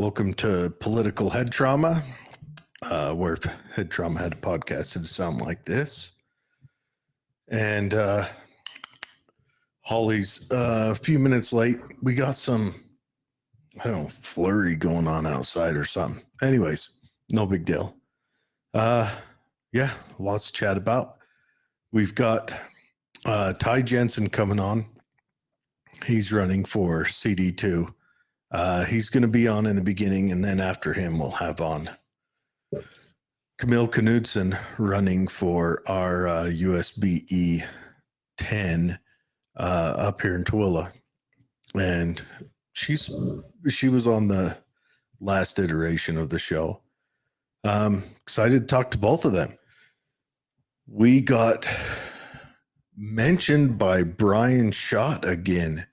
Welcome to Political Head Trauma, where if Head Trauma had a podcast, it'd sound like this. And Holly's a few minutes late. We got some, flurry going on outside or something. Anyways, no big deal. Yeah, lots to chat about. We've got Ty Jensen coming on. He's running for CD2. He's going to be on in the beginning, and then after him, we'll have on Camille Knudsen running for our USB E10 up here in Tooele. And she was on the last iteration of the show. Excited to talk to both of them. We got mentioned by Brian Schott again.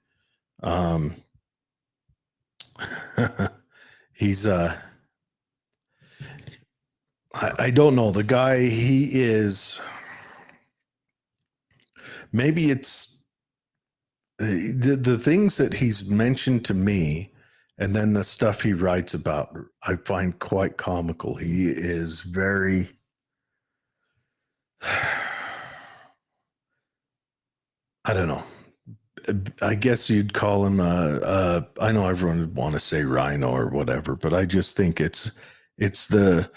He's I don't know, the guy, he is, maybe it's the things that he's mentioned to me and then the stuff he writes about, I find quite comical. He is very I don't know. I guess you'd call him I know everyone would want to say rhino or whatever, but I just think it's the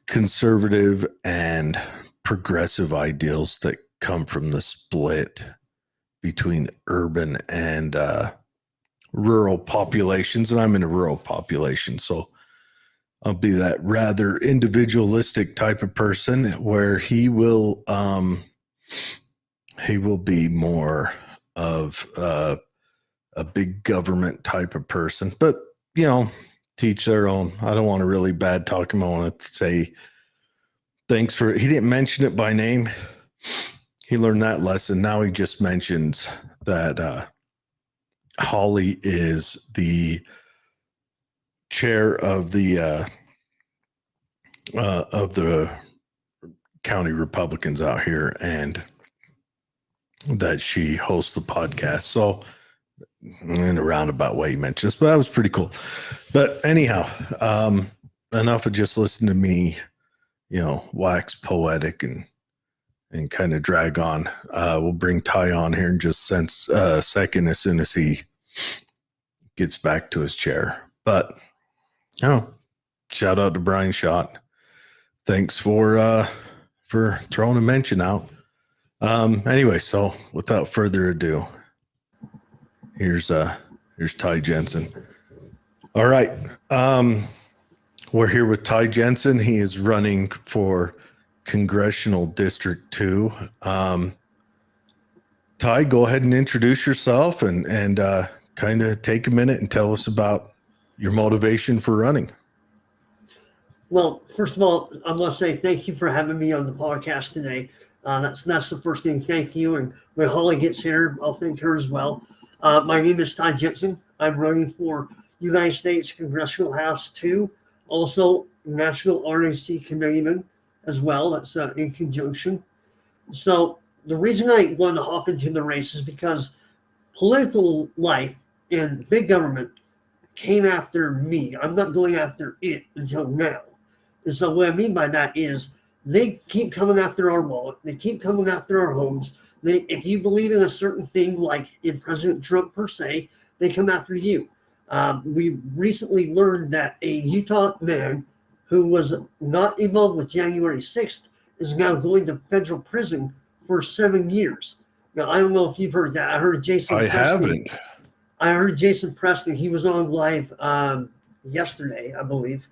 conservative and progressive ideals that come from the split between urban and rural populations. And I'm in a rural population, so I'll be that rather individualistic type of person where he will be more of a big government type of person, but teach their own. I don't want to really bad talk him. I want to say thanks for, he didn't mention it by name. He learned that lesson. Now he just mentions that Holly is the chair of the county Republicans out here, and that she hosts the podcast. So in a roundabout way he mentioned this, but that was pretty cool. But anyhow, enough of just listening to me, wax poetic and kind of drag on. We'll bring Ty on here in just a second as soon as he gets back to his chair. But shout out to Brian Schott. Thanks for throwing a mention out. Anyway, so without further ado, here's Ty Jensen. All right. We're here with Ty Jensen. He is running for Congressional District 2. Ty, go ahead and introduce yourself and kind of take a minute and tell us about your motivation for running. Well, first of all, I must say thank you for having me on the podcast today. That's the first thing. Thank you. And when Holly gets here, I'll thank her as well. My name is Ty Jensen. I'm running for United States Congressional House 2, also National RNC Committeeman as well. That's in conjunction. So the reason I wanted to hop into the race is because political life and big government came after me. I'm not going after it until now. And so what I mean by that is they keep coming after our wallet. They keep coming after our homes. If you believe in a certain thing, like in President Trump per se, they come after you. We recently learned that a Utah man who was not involved with January 6th is now going to federal prison for 7 years. Now, I don't know if you've heard that. I heard Jason Preston. Haven't. I heard Jason Preston. He was on live yesterday, I believe.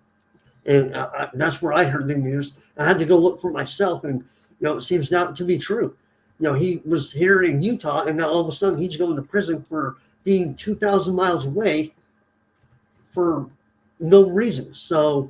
And that's where I heard the news. I had to go look for myself, and it seems not to be true. He was here in Utah, and now all of a sudden he's going to prison for being 2,000 miles away for no reason. So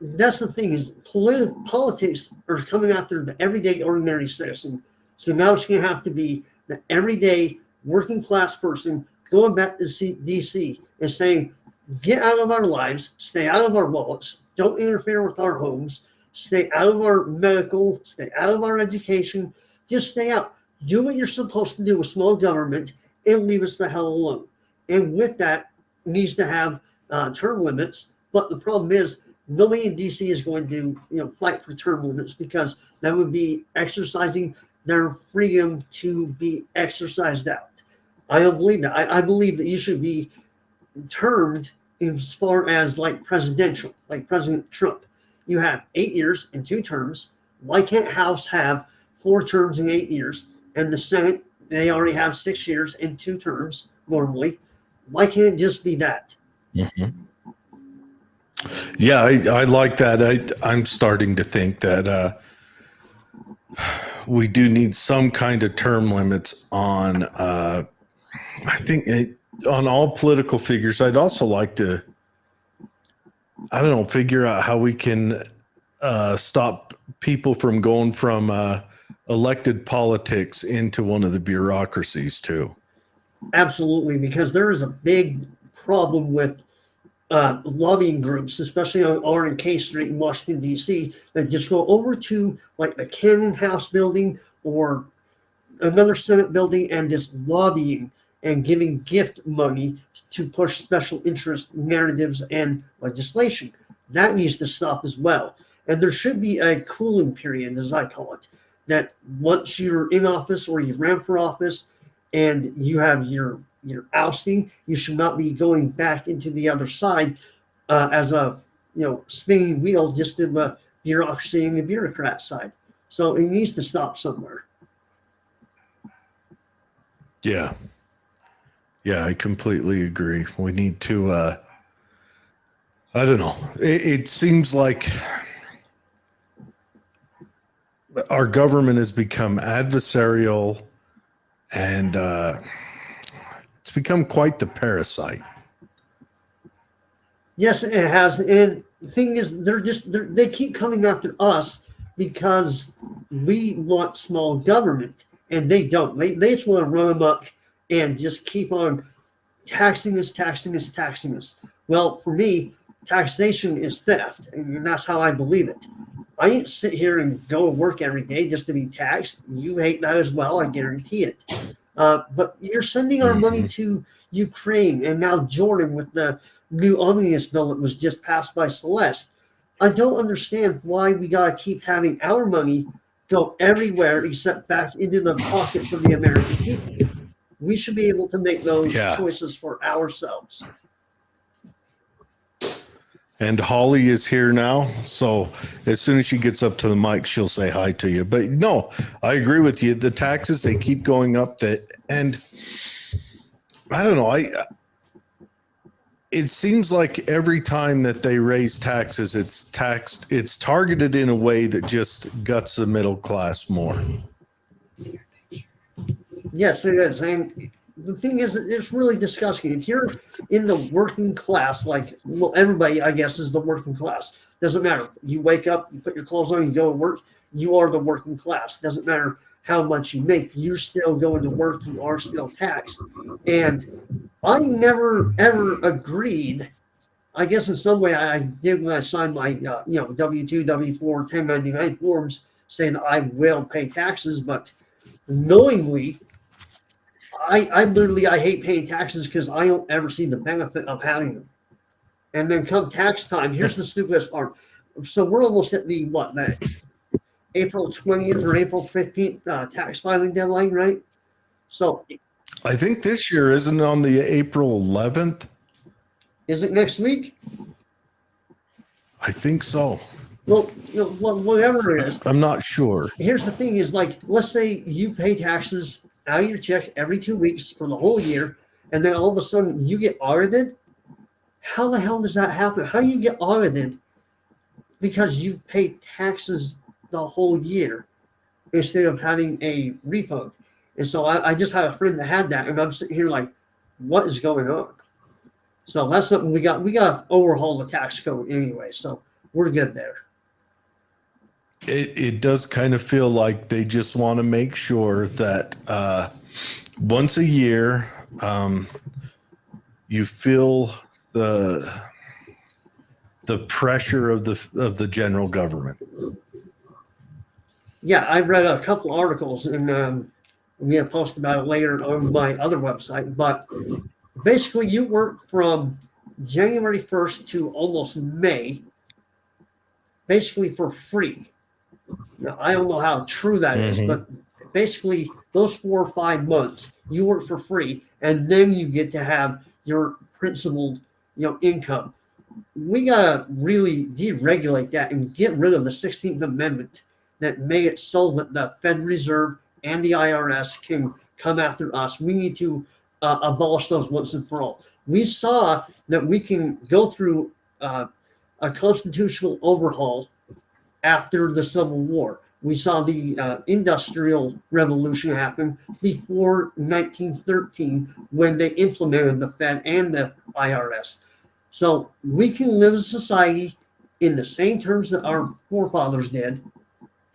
that's the thing is politics are coming after the everyday ordinary citizen. So now it's going to have to be the everyday working class person going back to DC and saying, get out of our lives, stay out of our wallets, don't interfere with our homes, stay out of our medical, stay out of our education, just stay out. Do what you're supposed to do with small government and leave us the hell alone. And with that needs to have term limits. But the problem is nobody in DC is going to fight for term limits, because that would be exercising their freedom to be exercised out. I don't believe that. I believe that you should be termed as far as like presidential, like President Trump. You have 8 years and 2 terms. Why can't House have 4 terms in 8 years? And the Senate, they already have 6 years and 2 terms normally. Why can't it just be that? Mm-hmm. Yeah, I like that. I'm starting to think that we do need some kind of term limits on, I think, on all political figures. I'd also like to, I don't know, figure out how we can stop people from going from elected politics into one of the bureaucracies too. Absolutely, because there is a big problem with lobbying groups, especially on R and K Street in Washington, D.C., that just go over to like the Cannon House building or another Senate building and just lobbying and giving gift money to push special interest narratives and legislation. That needs to stop as well. And there should be a cooling period, as I call it, that once you're in office or you ran for office and you have your ousting, you should not be going back into the other side as a spinning wheel just in the bureaucracy and the bureaucrat side. So it needs to stop somewhere. Yeah, I completely agree. We need to. I don't know. It seems like our government has become adversarial, and it's become quite the parasite. Yes, it has. And the thing is, they keep coming after us because we want small government, and they don't. They just want to run amok and just keep on taxing us. Well, for me, taxation is theft, and that's how I believe it. I didn't sit here and go to work every day just to be taxed. You hate that as well, I guarantee it. But you're sending our money to Ukraine and now Jordan with the new omnibus bill that was just passed by Celeste. I don't understand why we got to keep having our money go everywhere except back into the pockets of the American people. We should be able to make those choices for ourselves. And Holly is here now, so as soon as she gets up to the mic, she'll say hi to you. But no, I agree with you. The taxes, they keep going up. And I don't know. It seems like every time that they raise taxes, it's targeted in a way that just guts the middle class more. Yes, it is. And the thing is, it's really disgusting. If you're in the working class, everybody, I guess, is the working class. Doesn't matter. You wake up, you put your clothes on, you go to work. You are the working class. Doesn't matter how much you make. You're still going to work. You are still taxed. And I never, ever agreed. I guess in some way I did when I signed my, W-2, W-4, 1099 forms saying I will pay taxes, but knowingly, I literally hate paying taxes because I don't ever see the benefit of having them. And then come tax time, here's the stupidest part. So we're almost at the April 20th or April 15th tax filing deadline, right? So I think this year isn't on the April 11th. Is it next week? I think so. Well, whatever it is. I'm not sure. Here's the thing is let's say you pay taxes out of your check every 2 weeks for the whole year, and then all of a sudden you get audited. How the hell does that happen? How do you get audited because you paid taxes the whole year instead of having a refund? And so I just had a friend that had that, and I'm sitting here like, what is going on? So that's something we got to overhaul the tax code anyway. So we're good there. It does kind of feel like they just want to make sure that once a year you feel the pressure of the general government. Yeah, I read a couple articles, and we have posted about it later on my other website. But basically, you work from January 1st to almost May, basically for free. Now, I don't know how true that is, but basically those 4 or 5 months you work for free, and then you get to have your principal, income. We gotta really deregulate that and get rid of the 16th Amendment that made it so that the Federal Reserve and the IRS can come after us. We need to abolish those once and for all. We saw that we can go through a constitutional overhaul after the Civil War. We saw the Industrial Revolution happen before 1913 when they implemented the Fed and the IRS. So we can live as a society in the same terms that our forefathers did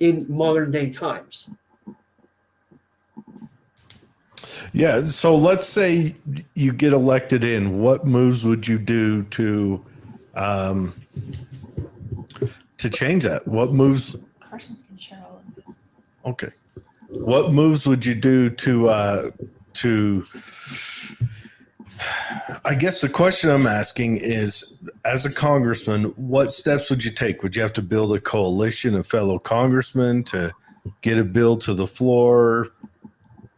in modern day times. Yeah. So let's say you get elected in. What moves would you do to change that? What moves? Carson's going to share all of this. Okay. What moves would you do to I guess the question I'm asking is, as a congressman, what steps would you take? Would you have to build a coalition of fellow congressmen to get a bill to the floor?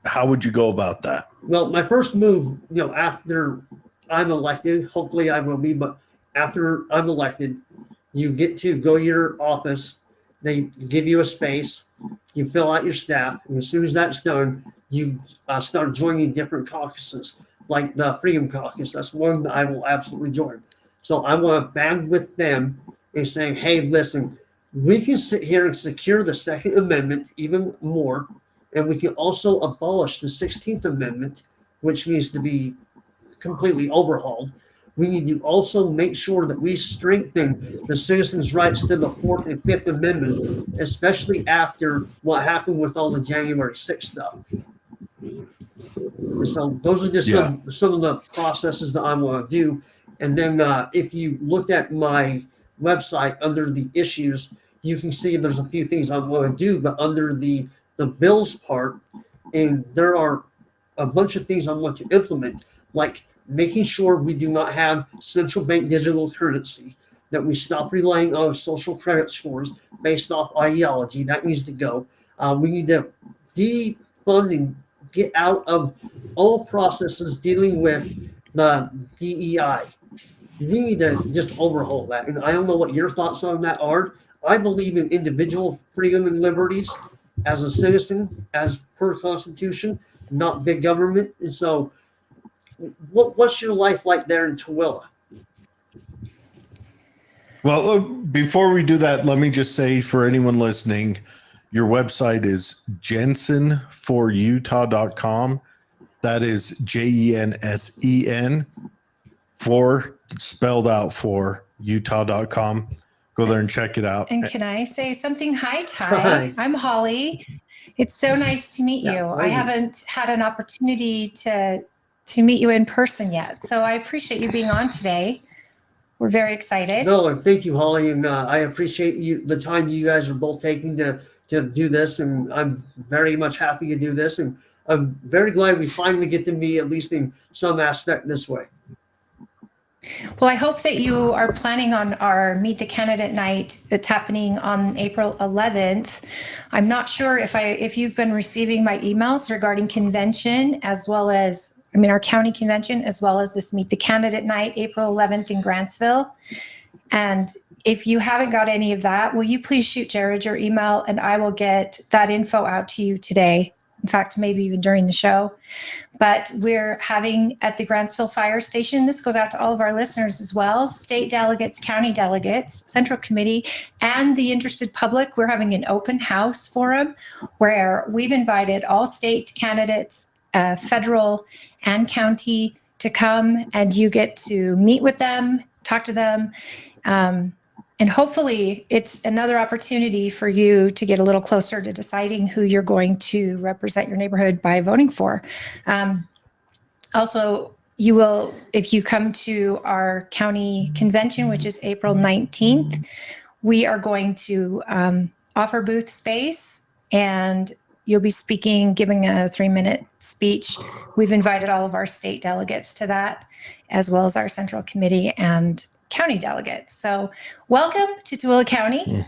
How would you go about that? Well, my first move, after I'm elected, hopefully I will be, but after I'm elected, you get to go to your office. They give you a space. You fill out your staff. And as soon as that's done, you start joining different caucuses, like the Freedom Caucus. That's one that I will absolutely join. So I want to band with them and saying, hey, listen, we can sit here and secure the Second Amendment even more. And we can also abolish the 16th Amendment, which needs to be completely overhauled. We need to also make sure that we strengthen the citizens' rights to the 4th and 5th Amendment, especially after what happened with all the January 6th stuff. So those are just some of the processes that I want to do. And then if you look at my website under the issues, you can see there's a few things I want to do, but under the bills part, and there are a bunch of things I want to implement, like making sure we do not have central bank digital currency, that we stop relying on social credit scores based off ideology. That needs to go. We need to defund and get out of all processes dealing with the DEI. We need to just overhaul that. And I don't know what your thoughts on that are. I believe in individual freedom and liberties as a citizen, as per Constitution, not big government. And so what's your life like there in Tooele? Well, before we do that, let me just say for anyone listening, your website is jensenforutah.com. That is JENSEN spelled out for utah.com. Go there and check it out. And can I say something? Hi, Ty. Hi. I'm Holly. It's so nice to meet you. Yeah, I haven't had an opportunity to meet you in person yet. So I appreciate you being on today. We're very excited. No, and thank you, Holly. And I appreciate the time you guys are both taking to do this. And I'm very much happy to do this. And I'm very glad we finally get to meet, at least in some aspect, this way. Well, I hope that you are planning on our Meet the Candidate night that's happening on April 11th. I'm not sure if you've been receiving my emails regarding convention, as well as, our county convention, as well as this Meet the Candidate night, April 11th in Grantsville. And if you haven't got any of that, will you please shoot Jared your email, and I will get that info out to you today. In fact, maybe even during the show. But we're having at the Grantsville Fire Station, this goes out to all of our listeners as well, state delegates, county delegates, central committee, and the interested public. We're having an open house forum where we've invited all state candidates, federal and county, to come, and you get to meet with them, talk to them, and hopefully it's another opportunity for you to get a little closer to deciding who you're going to represent your neighborhood by voting for. Also, you will, if you come to our county convention, which is April 19th, we are going to offer booth space, and you'll be speaking, giving a 3-minute speech. We've invited all of our state delegates to that, as well as our central committee and county delegates. So welcome to Tooele County.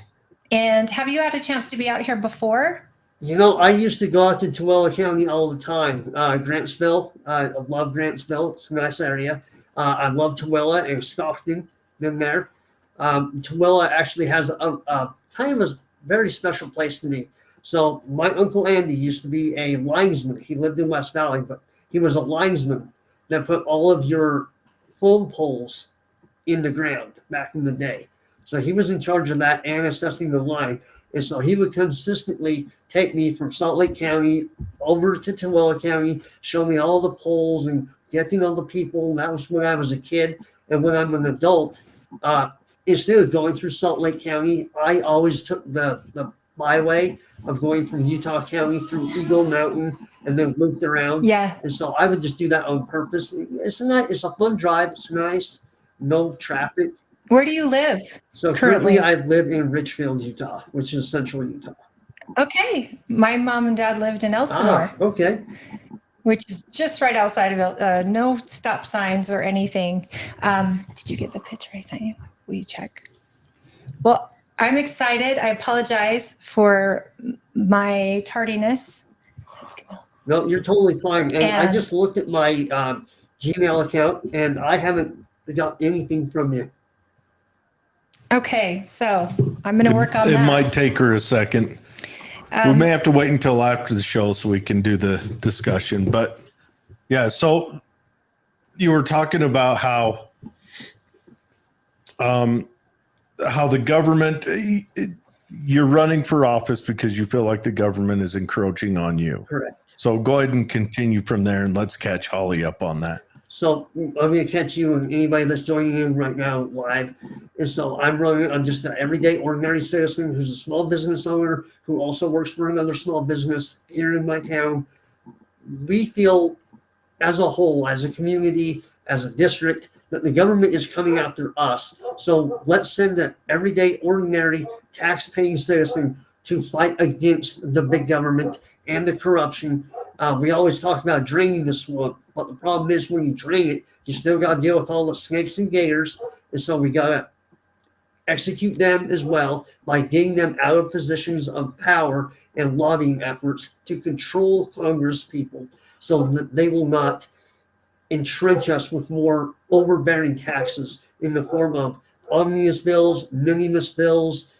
And have you had a chance to be out here before? I used to go out to Tooele County all the time. Grantsville, I love Grantsville. It's a nice area. I love Tooele and Stockton, been there. Tooele actually has a kind of a very special place to me. So my Uncle Andy used to be a linesman. He lived in West Valley, but he was a linesman that put all of your phone poles in the ground back in the day. So he was in charge of that and assessing the line. And so he would consistently take me from Salt Lake County over to Tooele County, show me all the poles and get to know the people. That was when I was a kid. And when I'm an adult, instead of going through Salt Lake County, I always took the byway of going from Utah County through Eagle Mountain and then looped around. Yeah. And so I would just do that on purpose. It's a fun drive. It's nice. No traffic. Where do you live? So currently I live in Richfield, Utah, which is central Utah. Okay. My mom and dad lived in Elsinore. Okay. Which is just right outside of it. No stop signs or anything. Did you get the picture I sent you? Will you check? Well, I'm excited. I apologize for my tardiness. No, you're totally fine. And I just looked at my Gmail account and I haven't got anything from you. Okay, so I'm going to work on that. It might take her a second. We may have to wait until after the show so we can do the discussion. But yeah, so you were talking about how the government, you're running for office because you feel like the government is encroaching on you. Correct. So go ahead and continue from there and let's catch Holly up on that. So I'm going to catch you and anybody that's joining in right now live. And so I'm just an everyday ordinary citizen who's a small business owner who also works for another small business here in my town. We feel as a whole, as a community, as a district, that the government is coming after us. So let's send an everyday ordinary tax-paying citizen to fight against the big government and the corruption. We always talk about draining the swamp, but the problem is when you drain it, you still got to deal with all the snakes and gators. And so we got to execute them as well by getting them out of positions of power and lobbying efforts to control Congress people so that they will not entrench us with more overbearing taxes in the form of omnibus bills, minibus bills,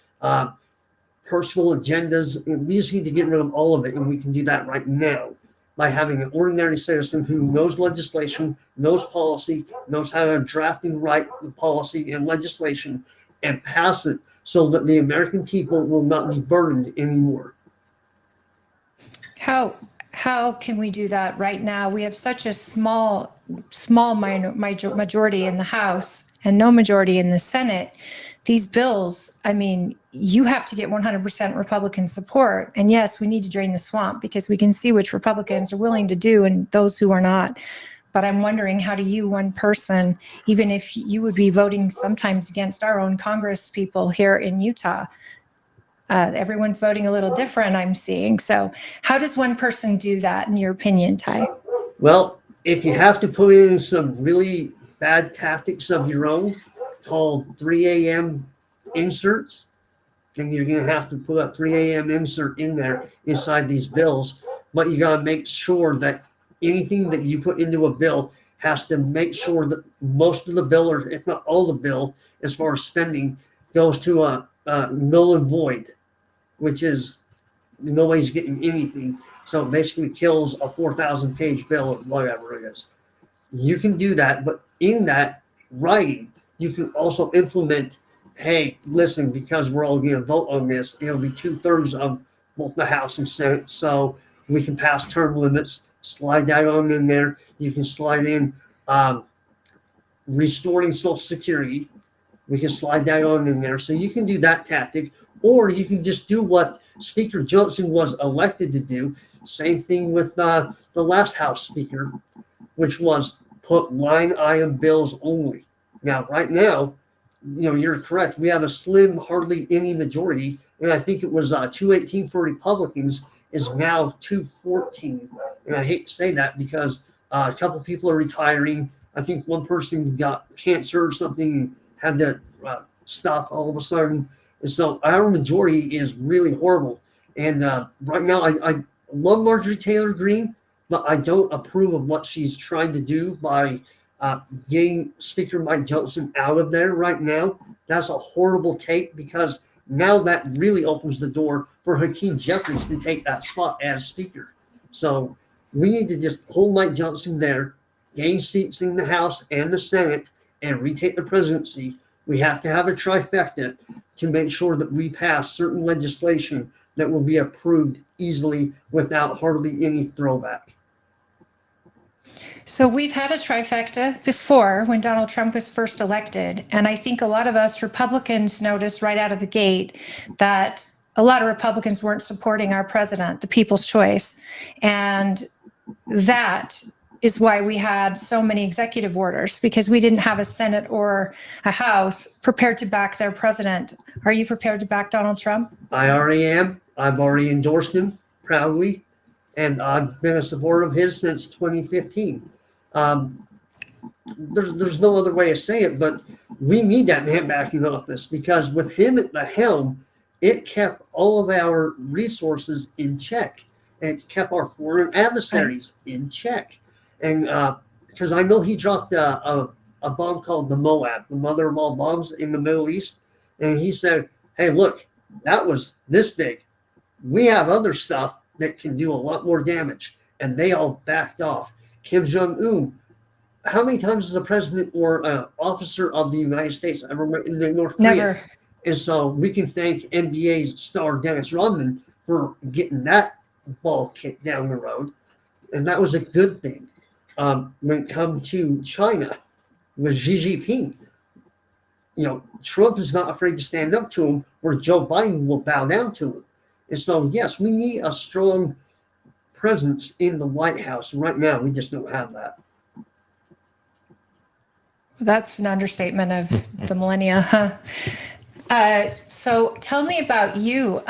personal agendas. And we just need to get rid of all of it, and we can do that right now by having an ordinary citizen who knows legislation, knows policy, knows how to draft and write the policy and legislation and pass it so that the American people will not be burdened anymore. How can we do that right now? We have such a small majority in the House and no majority in the Senate. These bills, I mean, you have to get 100% Republican support. And yes, we need to drain the swamp because we can see which Republicans are willing to do and those who are not. But I'm wondering, how do you, one person, even if you would be voting sometimes against our own Congress people here in Utah, everyone's voting a little different, I'm seeing. So how does one person do that, in your opinion, Ty? Well, if you have to put in some really bad tactics of your own called 3 a.m. inserts, then you're going to have to put a 3 a.m. insert in there inside these bills. But you got to make sure that anything that you put into a bill has to make sure that most of the bill, or if not all the bill, as far as spending, goes to a null and void, which is nobody's getting anything. So it basically kills a 4,000-page bill or whatever it is. You can do that, but in that writing, you can also implement, hey, listen, because we're all going to vote on this, it'll be 2/3 of both the House and Senate, so we can pass term limits, slide that on in there. You can slide in restoring Social Security. We can slide that on in there. So you can do that tactic, or you can just do what Speaker Jensen was elected to do. Same thing with the last House Speaker, which was put line item bills only. Now, right now, you're correct. We have a slim, hardly any majority, and I think it was 218 for Republicans is now 214. And I hate to say that because a couple people are retiring. I think one person got cancer or something, had to stop all of a sudden. And so our majority is really horrible. And right now, I love Marjorie Taylor Greene, but I don't approve of what she's trying to do by getting Speaker Mike Johnson out of there right now. That's a horrible take because now that really opens the door for Hakeem Jeffries to take that spot as Speaker. So we need to just hold Mike Johnson there, gain seats in the House and the Senate, and retake the presidency. We have to have a trifecta to make sure that we pass certain legislation that will be approved easily without hardly any throwback. So we've had a trifecta before when Donald Trump was first elected. And I think a lot of us Republicans noticed right out of the gate that a lot of Republicans weren't supporting our president, the people's choice. And that is why we had so many executive orders, because we didn't have a Senate or a House prepared to back their president. Are you prepared to back Donald Trump? I already am. I've already endorsed him proudly, and I've been a supporter of his since 2015. There's no other way to say it, but we need that man back in office because with him at the helm, it kept all of our resources in check. And kept our foreign adversaries in check. And because I know he dropped a bomb called the Moab, the mother of all bombs in the Middle East. And he said, hey, look, that was this big. We have other stuff that can do a lot more damage. And they all backed off. Kim Jong-un, how many times has a president or an officer of the United States ever went into North Korea? Never. And so we can thank NBA's star Dennis Rodman for getting that ball kicked down the road, and that was a good thing. When it comes to China with Xi Jinping, Trump is not afraid to stand up to him, where Joe Biden will bow down to him. And so, yes, we need a strong presence in the White House. Right now, we just don't have that. That's an understatement of the millennia, huh? So tell me about you.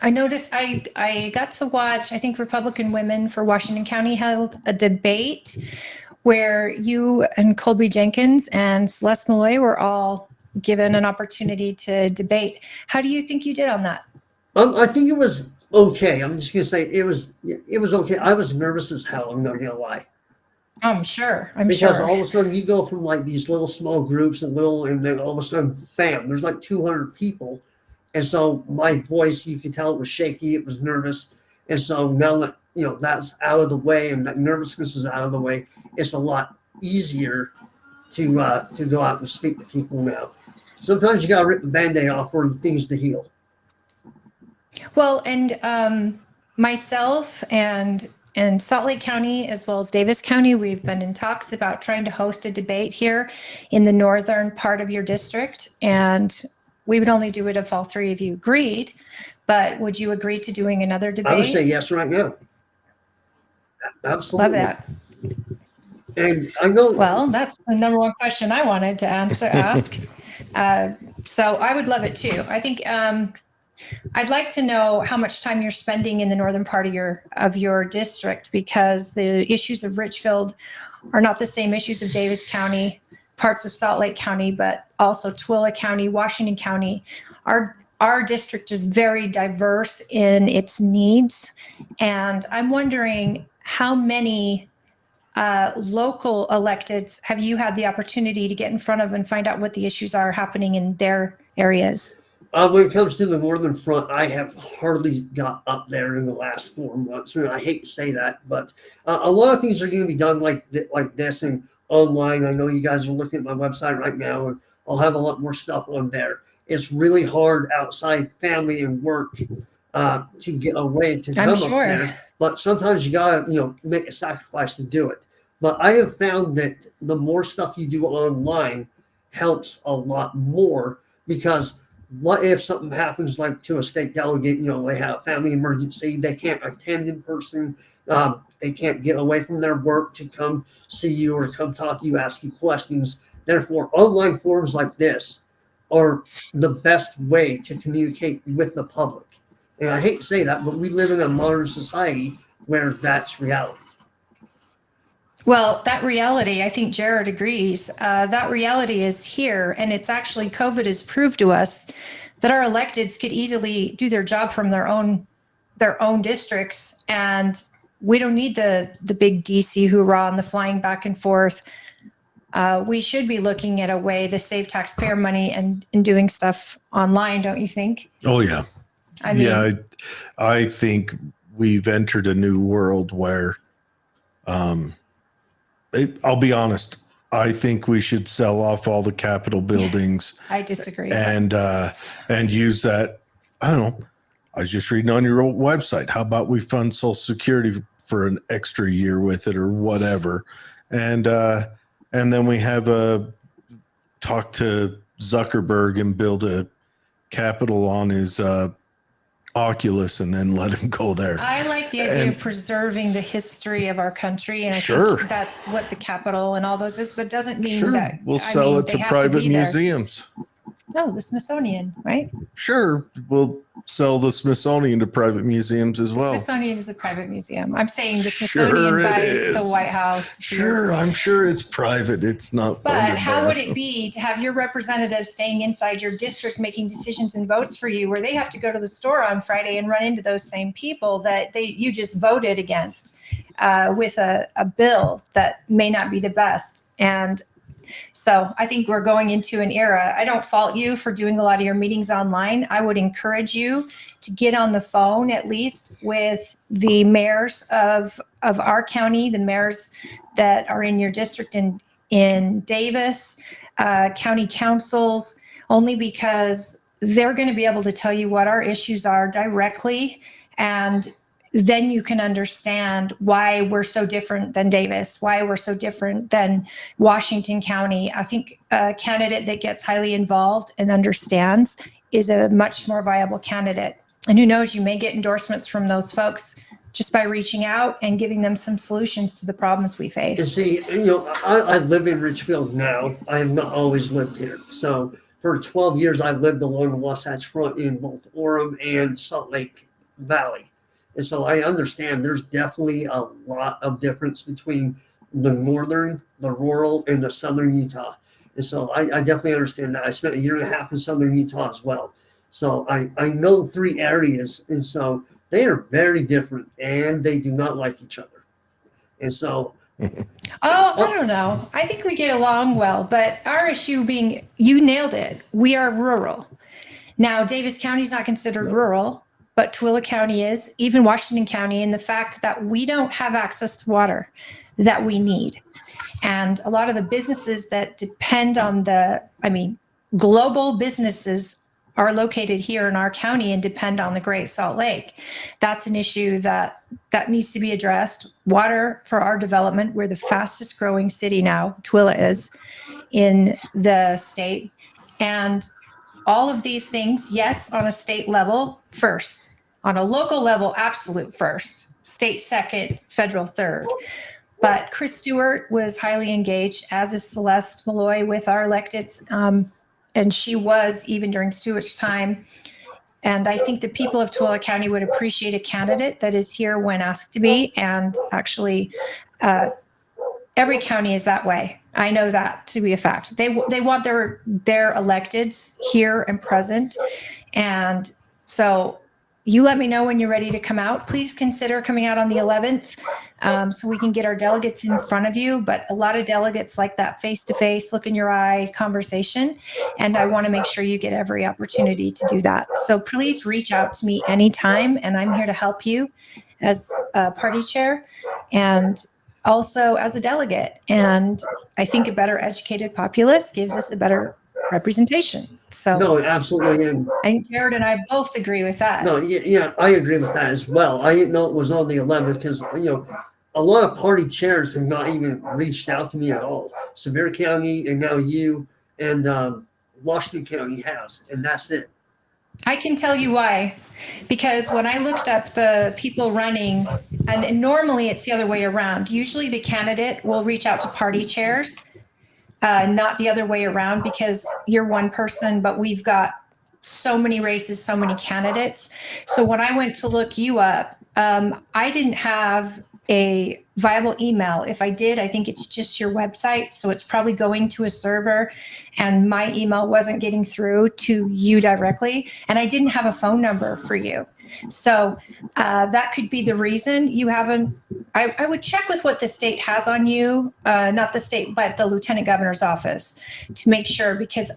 I noticed I got to watch, I think Republican Women for Washington County held a debate where you and Colby Jenkins and Celeste Malloy were all given an opportunity to debate. How do you think you did on that? I think it was okay. I'm just going to say it was okay. I was nervous as hell. I'm not going to lie. I'm sure. Because all of a sudden you go from like these little small groups and then all of a sudden, bam, there's like 200 people. And so my voice, you could tell it was shaky. It was nervous. And so now that, that's out of the way and that nervousness is out of the way, it's a lot easier to go out and speak to people now. Sometimes you got to rip the Band-Aid off for things to heal. Well, and myself and Salt Lake County, as well as Davis County, we've been in talks about trying to host a debate here in the northern part of your district. And we would only do it if all three of you agreed. But would you agree to doing another debate? I would say yes right now. Absolutely. Love that. And I know. Well, that's the number one question I wanted to ask. So I would love it too. I think I'd like to know how much time you're spending in the northern part of your district, because the issues of Richfield are not the same issues of Davis County, parts of Salt Lake County, but also Tooele County, Washington County. Our district is very diverse in its needs, and I'm wondering how many local electeds have you had the opportunity to get in front of and find out what the issues are happening in their areas? When it comes to the northern front, I have hardly got up there in the last 4 months. And I hate to say that, but a lot of things are going to be done like this and online. I know you guys are looking at my website right now, and I'll have a lot more stuff on there. It's really hard outside family and work to get away to come up there. But sometimes you gotta, make a sacrifice to do it. But I have found that the more stuff you do online helps a lot more, because what if something happens like to a state delegate, they have a family emergency, they can't attend in person, they can't get away from their work to come see you or come talk to you, ask you questions. Therefore, online forums like this are the best way to communicate with the public. And I hate to say that, but we live in a modern society where that's reality. Well, that reality, I think Jared agrees, that reality is here. And it's actually, COVID has proved to us that our electeds could easily do their job from their own districts. And we don't need the big DC hoorah and the flying back and forth. We should be looking at a way to save taxpayer money and doing stuff online, don't you think? Oh, yeah. I mean, yeah, I think we've entered a new world where, I'll be honest, I think we should sell off all the Capitol buildings I disagree. and use that. I don't know. I was just reading on your old website. How about we fund Social Security for an extra year with it or whatever, and then we have a talk to Zuckerberg and build a Capitol on his Oculus and then let him go there. I like the idea of preserving the history of our country, and I think that's what the Capitol and all those is, but it doesn't mean that we'll sell it to private museums. No, the Smithsonian, right? Sure, we'll sell the Smithsonian to private museums as well. The Smithsonian is a private museum. I'm saying the Smithsonian buys the White House. Sure, I'm sure it's private. It's not. But how would it be to have your representatives staying inside your district making decisions and votes for you, where they have to go to the store on Friday and run into those same people that you just voted against with a bill that may not be the best? And so I think we're going into an era. I don't fault you for doing a lot of your meetings online. I would encourage you to get on the phone at least with the mayors of our county, the mayors that are in your district in Davis, county councils, only because they're going to be able to tell you what our issues are directly, and then you can understand why we're so different than Davis, why we're so different than Washington County. I think a candidate that gets highly involved and understands is a much more viable candidate. And who knows, you may get endorsements from those folks just by reaching out and giving them some solutions to the problems we face. You see, I live in Richfield now. I have not always lived here. So for 12 years, I've lived along the Wasatch Front in both Orem and Salt Lake Valley. And so I understand there's definitely a lot of difference between the northern, the rural, and the southern Utah. And so I definitely understand that. I spent 1.5 years in southern Utah as well. So I know 3 areas. And so they are very different and they do not like each other. And so. I don't know. I think we get along well, but our issue being, you nailed it. We are rural. Now, Davis County is not considered rural, but Tooele County is, even Washington County, and the fact that we don't have access to water that we need. And a lot of the businesses that depend on global businesses are located here in our county and depend on the Great Salt Lake. That's an issue that needs to be addressed. Water for our development. We're the fastest growing city now, Tooele is, in the state. And all of these things, yes, on a state level, first. On a local level, absolute first. State second, federal third. But Chris Stewart was highly engaged, as is Celeste Malloy with our electeds. And she was even during Stewart's time. And I think the people of Tooele County would appreciate a candidate that is here when asked to be. And actually, every county is that way. I know that to be a fact. They want their electeds here and present. And so you let me know when you're ready to come out. Please consider coming out on the 11th so we can get our delegates in front of you. But a lot of delegates like that face-to-face, look in your eye conversation. And I want to make sure you get every opportunity to do that. So please reach out to me anytime, and I'm here to help you as a party chair and also as a delegate. And I think a better educated populace gives us a better representation. So no, absolutely. And I think Jared and I both agree with that. no, yeah, I agree with that as well. I didn't know it was on the 11th because, a lot of party chairs have not even reached out to me at all. Sevier County and now you and Washington County has, and that's it. I can tell you why. Because when I looked up the people running, and normally it's the other way around. Usually the candidate will reach out to party chairs, not the other way around, because you're one person, but we've got so many races, so many candidates. So when I went to look you up, I didn't have a viable email. If I did, I think it's just your website. So it's probably going to a server, and my email wasn't getting through to you directly. And I didn't have a phone number for you. So that could be the reason you haven't. I would check with what the state has on you, not the state, but the lieutenant governor's office, to make sure, because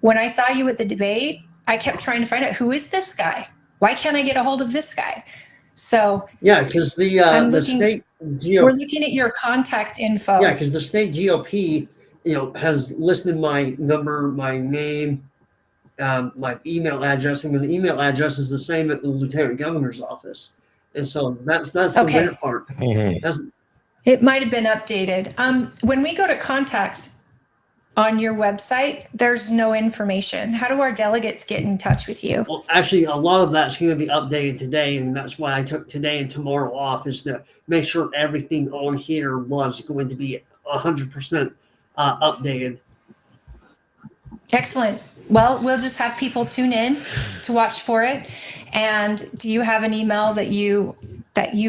when I saw you at the debate, I kept trying to find out, who is this guy? Why can't I get a hold of this guy? So Yeah, because the state GOP. We're looking at your contact info. Yeah, because the state GOP, has listed my number, my name, my email address, and the email address is the same at the lieutenant governor's office. And so that's the Okay. weird part. It might have been updated. When we go to contact on your website, there's no information. How do our delegates get in touch with you? Well, actually, a lot of that's going to be updated today, and that's why I took today and tomorrow off, is to make sure everything on here was going to be 100% updated. Excellent. Well, we'll just have people tune in to watch for it. And do you have an email that you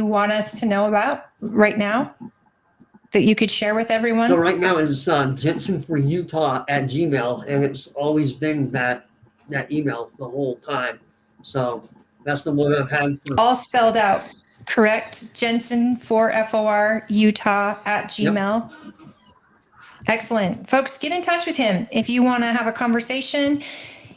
want us to know about right now that you could share with everyone? So right now it's Jensen for Utah at Gmail, and it's always been that email the whole time. So that's the one I've had. All spelled out, correct? Jensen for FOR Utah at Gmail. Yep. Excellent. Folks, get in touch with him. If you want to have a conversation,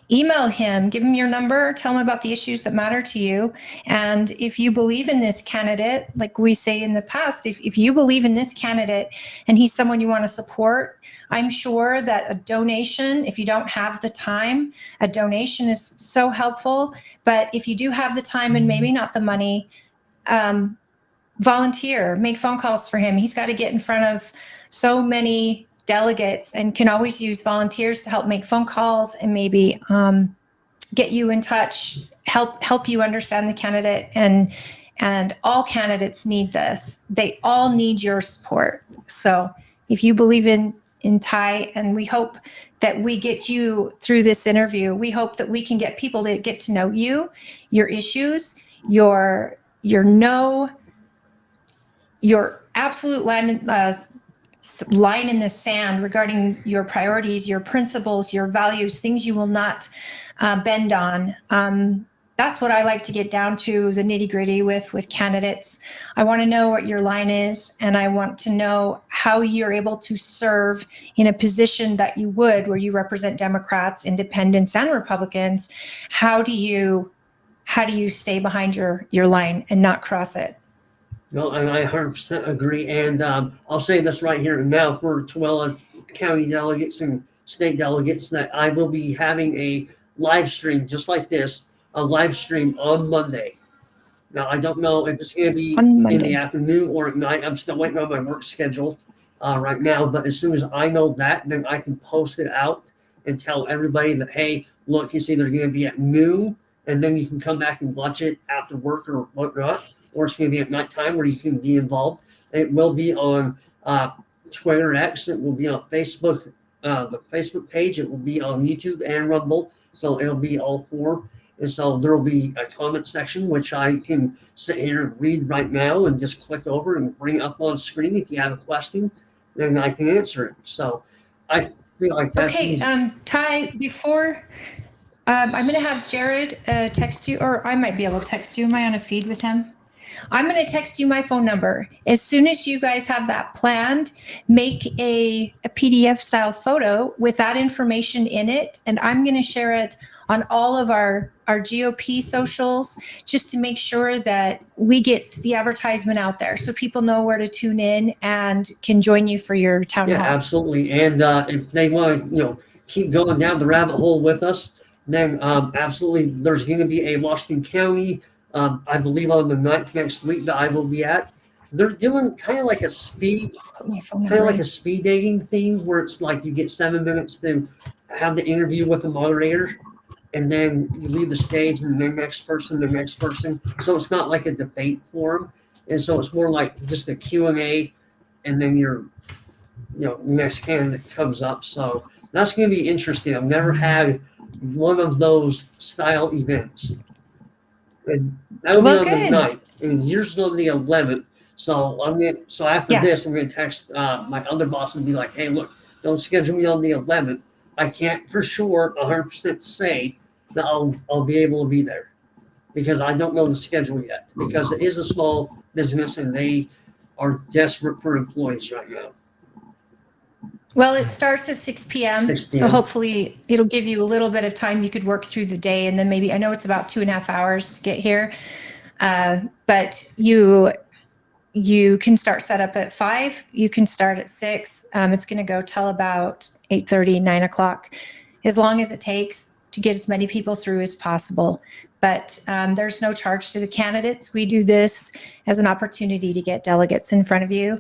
email him, give him your number, tell him about the issues that matter to you. And if you believe in this candidate, like we say in the past, if you believe in this candidate and he's someone you want to support, I'm sure that a donation, if you don't have the time, a donation is so helpful. But if you do have the time and maybe not the money, volunteer, make phone calls for him. He's got to get in front of so many delegates, and can always use volunteers to help make phone calls and maybe get you in touch, help you understand the candidate. And all candidates need this. They all need your support. So if you believe in Ty, and we hope that we get you through this interview, we hope that we can get people to get to know you, your issues, your absolute line in the sand regarding your priorities, your principles, your values, things you will not bend on. That's what I like to get down to the nitty gritty with candidates. I want to know what your line is, and I want to know how you're able to serve in a position that you would, where you represent Democrats, independents, and Republicans. How do you stay behind your line and not cross it? No, and I 100% agree. And I'll say this right here and now for Tooele County delegates and state delegates, that I will be having a live stream just like this, a live stream on Monday. Now, I don't know if it's going to be in the afternoon or at night. I'm still waiting on my work schedule right now. But as soon as I know that, then I can post it out and tell everybody that, hey, look, it's either going to be at noon, and then you can come back and watch it after work or whatnot, or it's going to be at nighttime where you can be involved. It will be on Twitter X. It will be on Facebook, the Facebook page. It will be on YouTube and Rumble. So it'll be all four. And so there will be a comment section, which I can sit here and read right now and just click over and bring up on screen. If you have a question, then I can answer it. So I feel like that's easy. Ty, before I'm going to have Jared text you, or I might be able to text you. Am I on a feed with him? I'm going to text you my phone number. As soon as you guys have that planned, make a PDF style photo with that information in it. And I'm going to share it on all of our GOP socials, just to make sure that we get the advertisement out there so people know where to tune in and can join you for your town hall. Yeah, absolutely. And if they want to, keep going down the rabbit hole with us, then absolutely, there's going to be a Washington County, I believe on the 9th next week, that I will be at. They're doing kind of like a speed dating thing, where it's like you get 7 minutes to have the interview with the moderator, and then you leave the stage, and the next person. So it's not like a debate forum, and so it's more like just a Q&A, and then your next candidate comes up. So that's going to be interesting. I've never had one of those style events. And that'll be Well, on the good. 9th, and yours is on the 11th. So so after Yeah. this, I'm gonna text my other boss and be like, hey, look, don't schedule me on the 11th. I can't for sure 100% say that I'll be able to be there because I don't know the schedule yet, because it is a small business and they are desperate for employees right now. Well, it starts at 6 p.m. 6 So p.m. hopefully it'll give you a little bit of time. You could work through the day, and then maybe, I know it's about 2.5 hours to get here. But you can start setup at 5. You can start at 6. It's going to go till about 8:30, 9 o'clock, as long as it takes to get as many people through as possible. But there's no charge to the candidates. We do this as an opportunity to get delegates in front of you.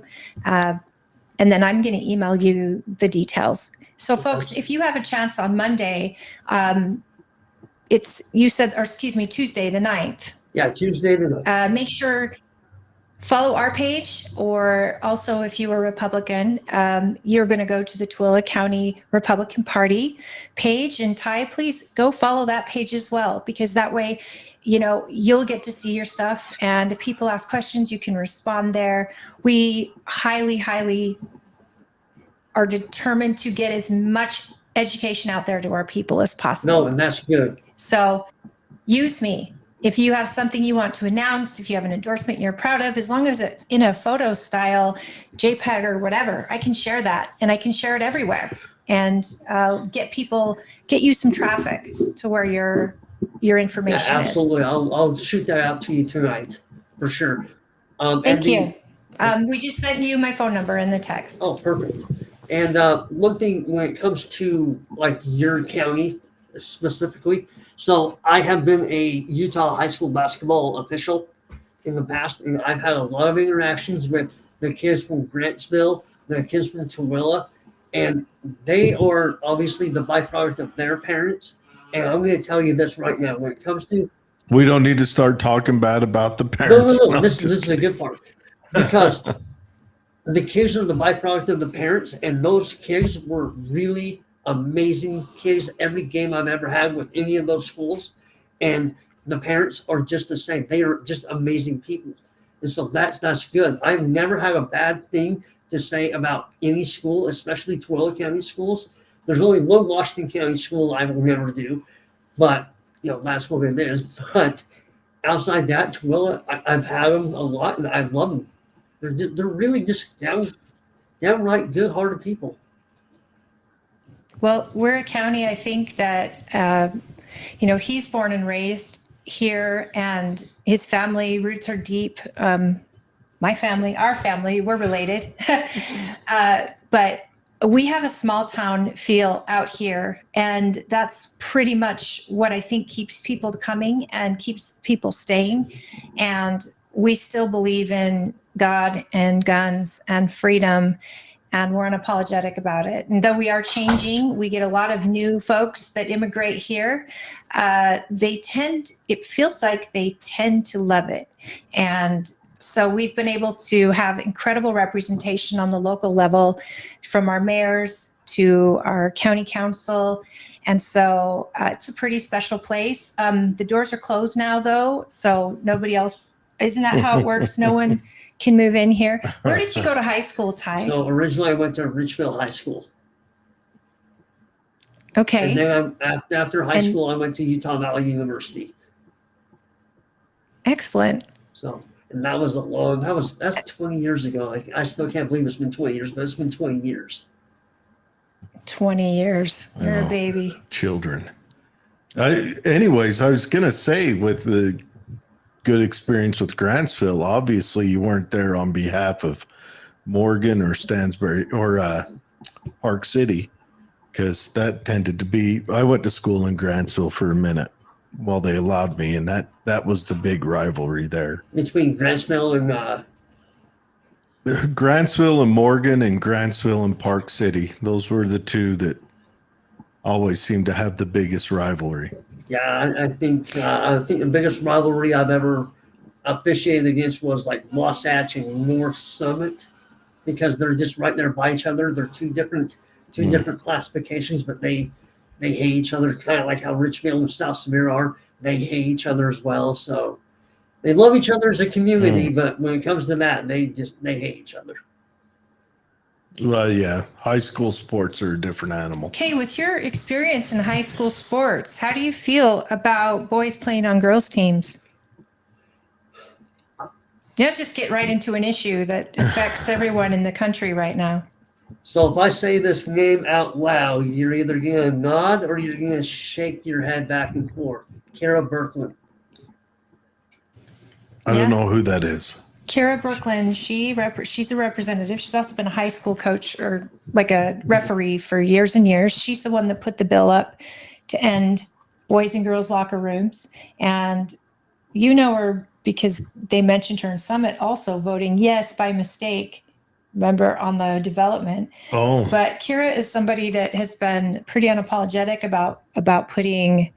And then I'm going to email you the details. So folks, if you have a chance on Monday, Tuesday the 9th. Yeah, Tuesday the 9th. Make sure follow our page, or also if you are Republican, you're going to go to the Tooele County Republican Party page. And Ty, please go follow that page as well, because that way, you'll get to see your stuff. And if people ask questions, you can respond there. We highly, highly are determined to get as much education out there to our people as possible. No, and that's good. So use me. If you have something you want to announce, if you have an endorsement you're proud of, as long as it's in a photo style, JPEG or whatever, I can share that, and I can share it everywhere, and get you some traffic to where your information is. Absolutely. I'll shoot that out to you tonight for sure. Thank you. We just sent you my phone number in the text. Oh, perfect. And one thing when it comes to like your county specifically, so I have been a Utah high school basketball official in the past, and I've had a lot of interactions with the kids from Grantsville, the kids from Tooele, and they are obviously the byproduct of their parents. And I'm going to tell you this right now: when it comes to, we don't need to start talking bad about the parents. no. This is the good part, because the kids are the byproduct of the parents, and those kids were really amazing kids every game I've ever had with any of those schools, and the parents are just the same. They are just amazing people, and so that's good. I've never had a bad thing to say about any school, especially Tooele County schools. There's only one Washington County school I will never do, but that's what it is. But outside that, Tooele, I've had them a lot, and I love them. They're really just downright good-hearted people. Well, we're a county, I think, that, he's born and raised here, and his family roots are deep. My family, our family, we're related. But we have a small town feel out here, and that's pretty much what I think keeps people coming and keeps people staying. And we still believe in God and guns and freedom, and we're unapologetic about it. And though we are changing, we get a lot of new folks that immigrate here. It feels like they tend to love it. And so we've been able to have incredible representation on the local level, from our mayors to our county council. And so it's a pretty special place. The doors are closed now, though, so nobody else, isn't that how it works? No one can move in here. Where did you go to high school, Ty? So originally I went to Richville High School. Okay. And then after high school, I went to Utah Valley University. Excellent. So, and that's 20 years ago. I still can't believe it's been 20 years, but it's been 20 years. 20 years. You're a baby. Children. Anyways, I was going to say, with the good experience with Grantsville, obviously you weren't there on behalf of Morgan or Stansbury or Park City, because that tended to be, I went to school in Grantsville for a minute while they allowed me, and that was the big rivalry there. Between Grantsville and Grantsville and Morgan, and Grantsville and Park City. Those were the two that always seemed to have the biggest rivalry. Yeah, I think the biggest rivalry I've ever officiated against was like Wasatch and North Summit, because they're just right there by each other. They're two different classifications, but they they hate each other, kind of like how Richfield and South Severe are. They hate each other as well. So they love each other as a community, but when it comes to that, they hate each other. Well, yeah, high school sports are a different animal. Okay, with your experience in high school sports, how do you feel about boys playing on girls' teams? Let's just get right into an issue that affects everyone in the country right now. So if I say this name out loud, you're either going to nod or you're going to shake your head back and forth. Kara Berkland. I don't know who that is. Kara Brooklyn, she's a representative. She's also been a high school coach or like a referee for years and years. She's the one that put the bill up to end boys and girls locker rooms. And you know her because they mentioned her in Summit also voting yes by mistake, remember, on the development. Oh. But Kara is somebody that has been pretty unapologetic about putting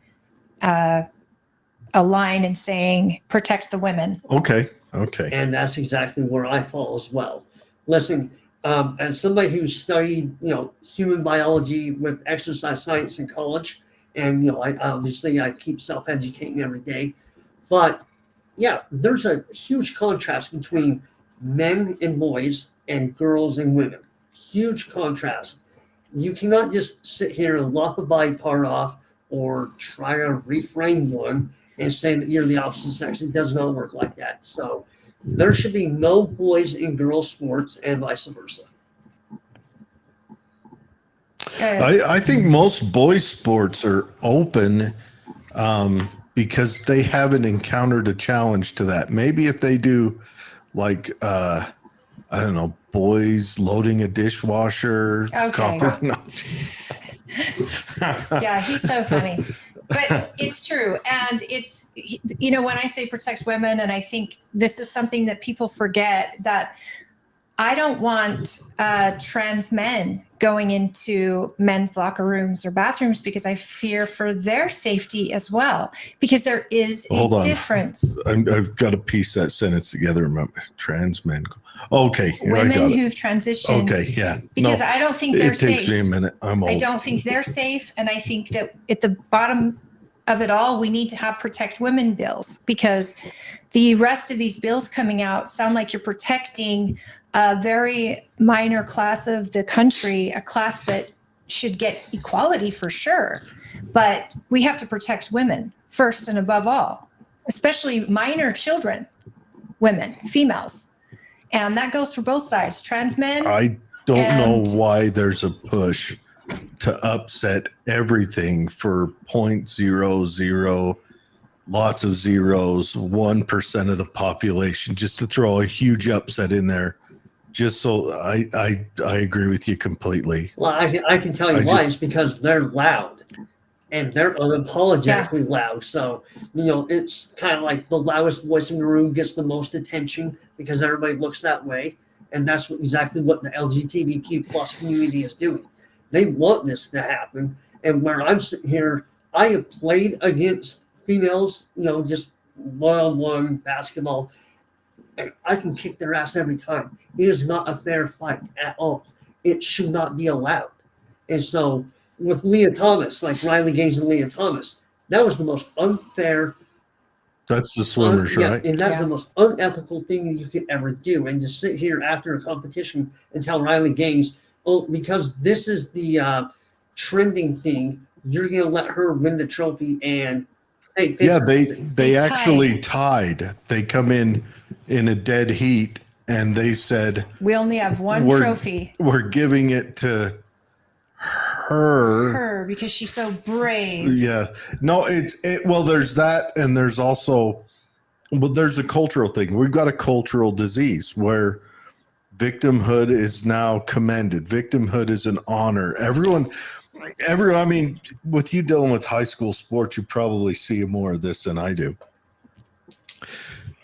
a line and saying protect the women. Okay. And that's exactly where I fall as well. Listen, as somebody who studied, human biology with exercise science in college, and I keep self-educating every day, but yeah, there's a huge contrast between men and boys and girls and women. Huge contrast. You cannot just sit here and lop a body part off or try to reframe one and say that you're the opposite sex. It does not work like that. So there should be no boys in girls sports and vice versa. I think most boys sports are open because they haven't encountered a challenge to that. Maybe if they do like, I don't know, boys loading a dishwasher. Okay. Yeah, he's so funny. But it's true. And it's, when I say protect women, and I think this is something that people forget, that I don't want trans men going into men's locker rooms or bathrooms because I fear for their safety as well, because there is a difference. I've got to piece that sentence together. Remember, trans men. Okay. Women who've transitioned. Okay. Yeah. Because I don't think they're safe. It takes me a minute. I'm old. I don't think they're safe. And I think that at the bottom of it all, we need to have protect women bills, because the rest of these bills coming out sound like you're protecting a very minor class of the country, a class that should get equality for sure. But we have to protect women first and above all, especially minor children, women, females. And that goes for both sides, trans men. I don't know why there's a push to upset everything for 0.00, lots of zeros, 1% of the population, just to throw a huge upset in there. Just so I agree with you completely. Well, I can tell you why. It's because they're loud, and they're unapologetically loud. So, it's kind of like the loudest voice in the room gets the most attention because everybody looks that way. And that's exactly what the LGBTQ plus community is doing. They want this to happen. And where I'm sitting here, I have played against females, just one-on-one basketball, and I can kick their ass every time. It is not a fair fight at all. It should not be allowed. And so with Leah Thomas, like Riley Gaines and Leah Thomas, that was the most unfair. That's the swimmers, right? And that's the most unethical thing you could ever do. And to sit here after a competition and tell Riley Gaines, because this is the trending thing, you're going to let her win the trophy. And they actually tied. They come in a dead heat, and they said, we only have one trophy. We're giving it to her because she's so brave. Yeah. No, well, there's that, and there's also, there's a cultural thing. We've got a cultural disease where victimhood is now commended. Victimhood is an honor. Everyone, I mean, with you dealing with high school sports, you probably see more of this than I do.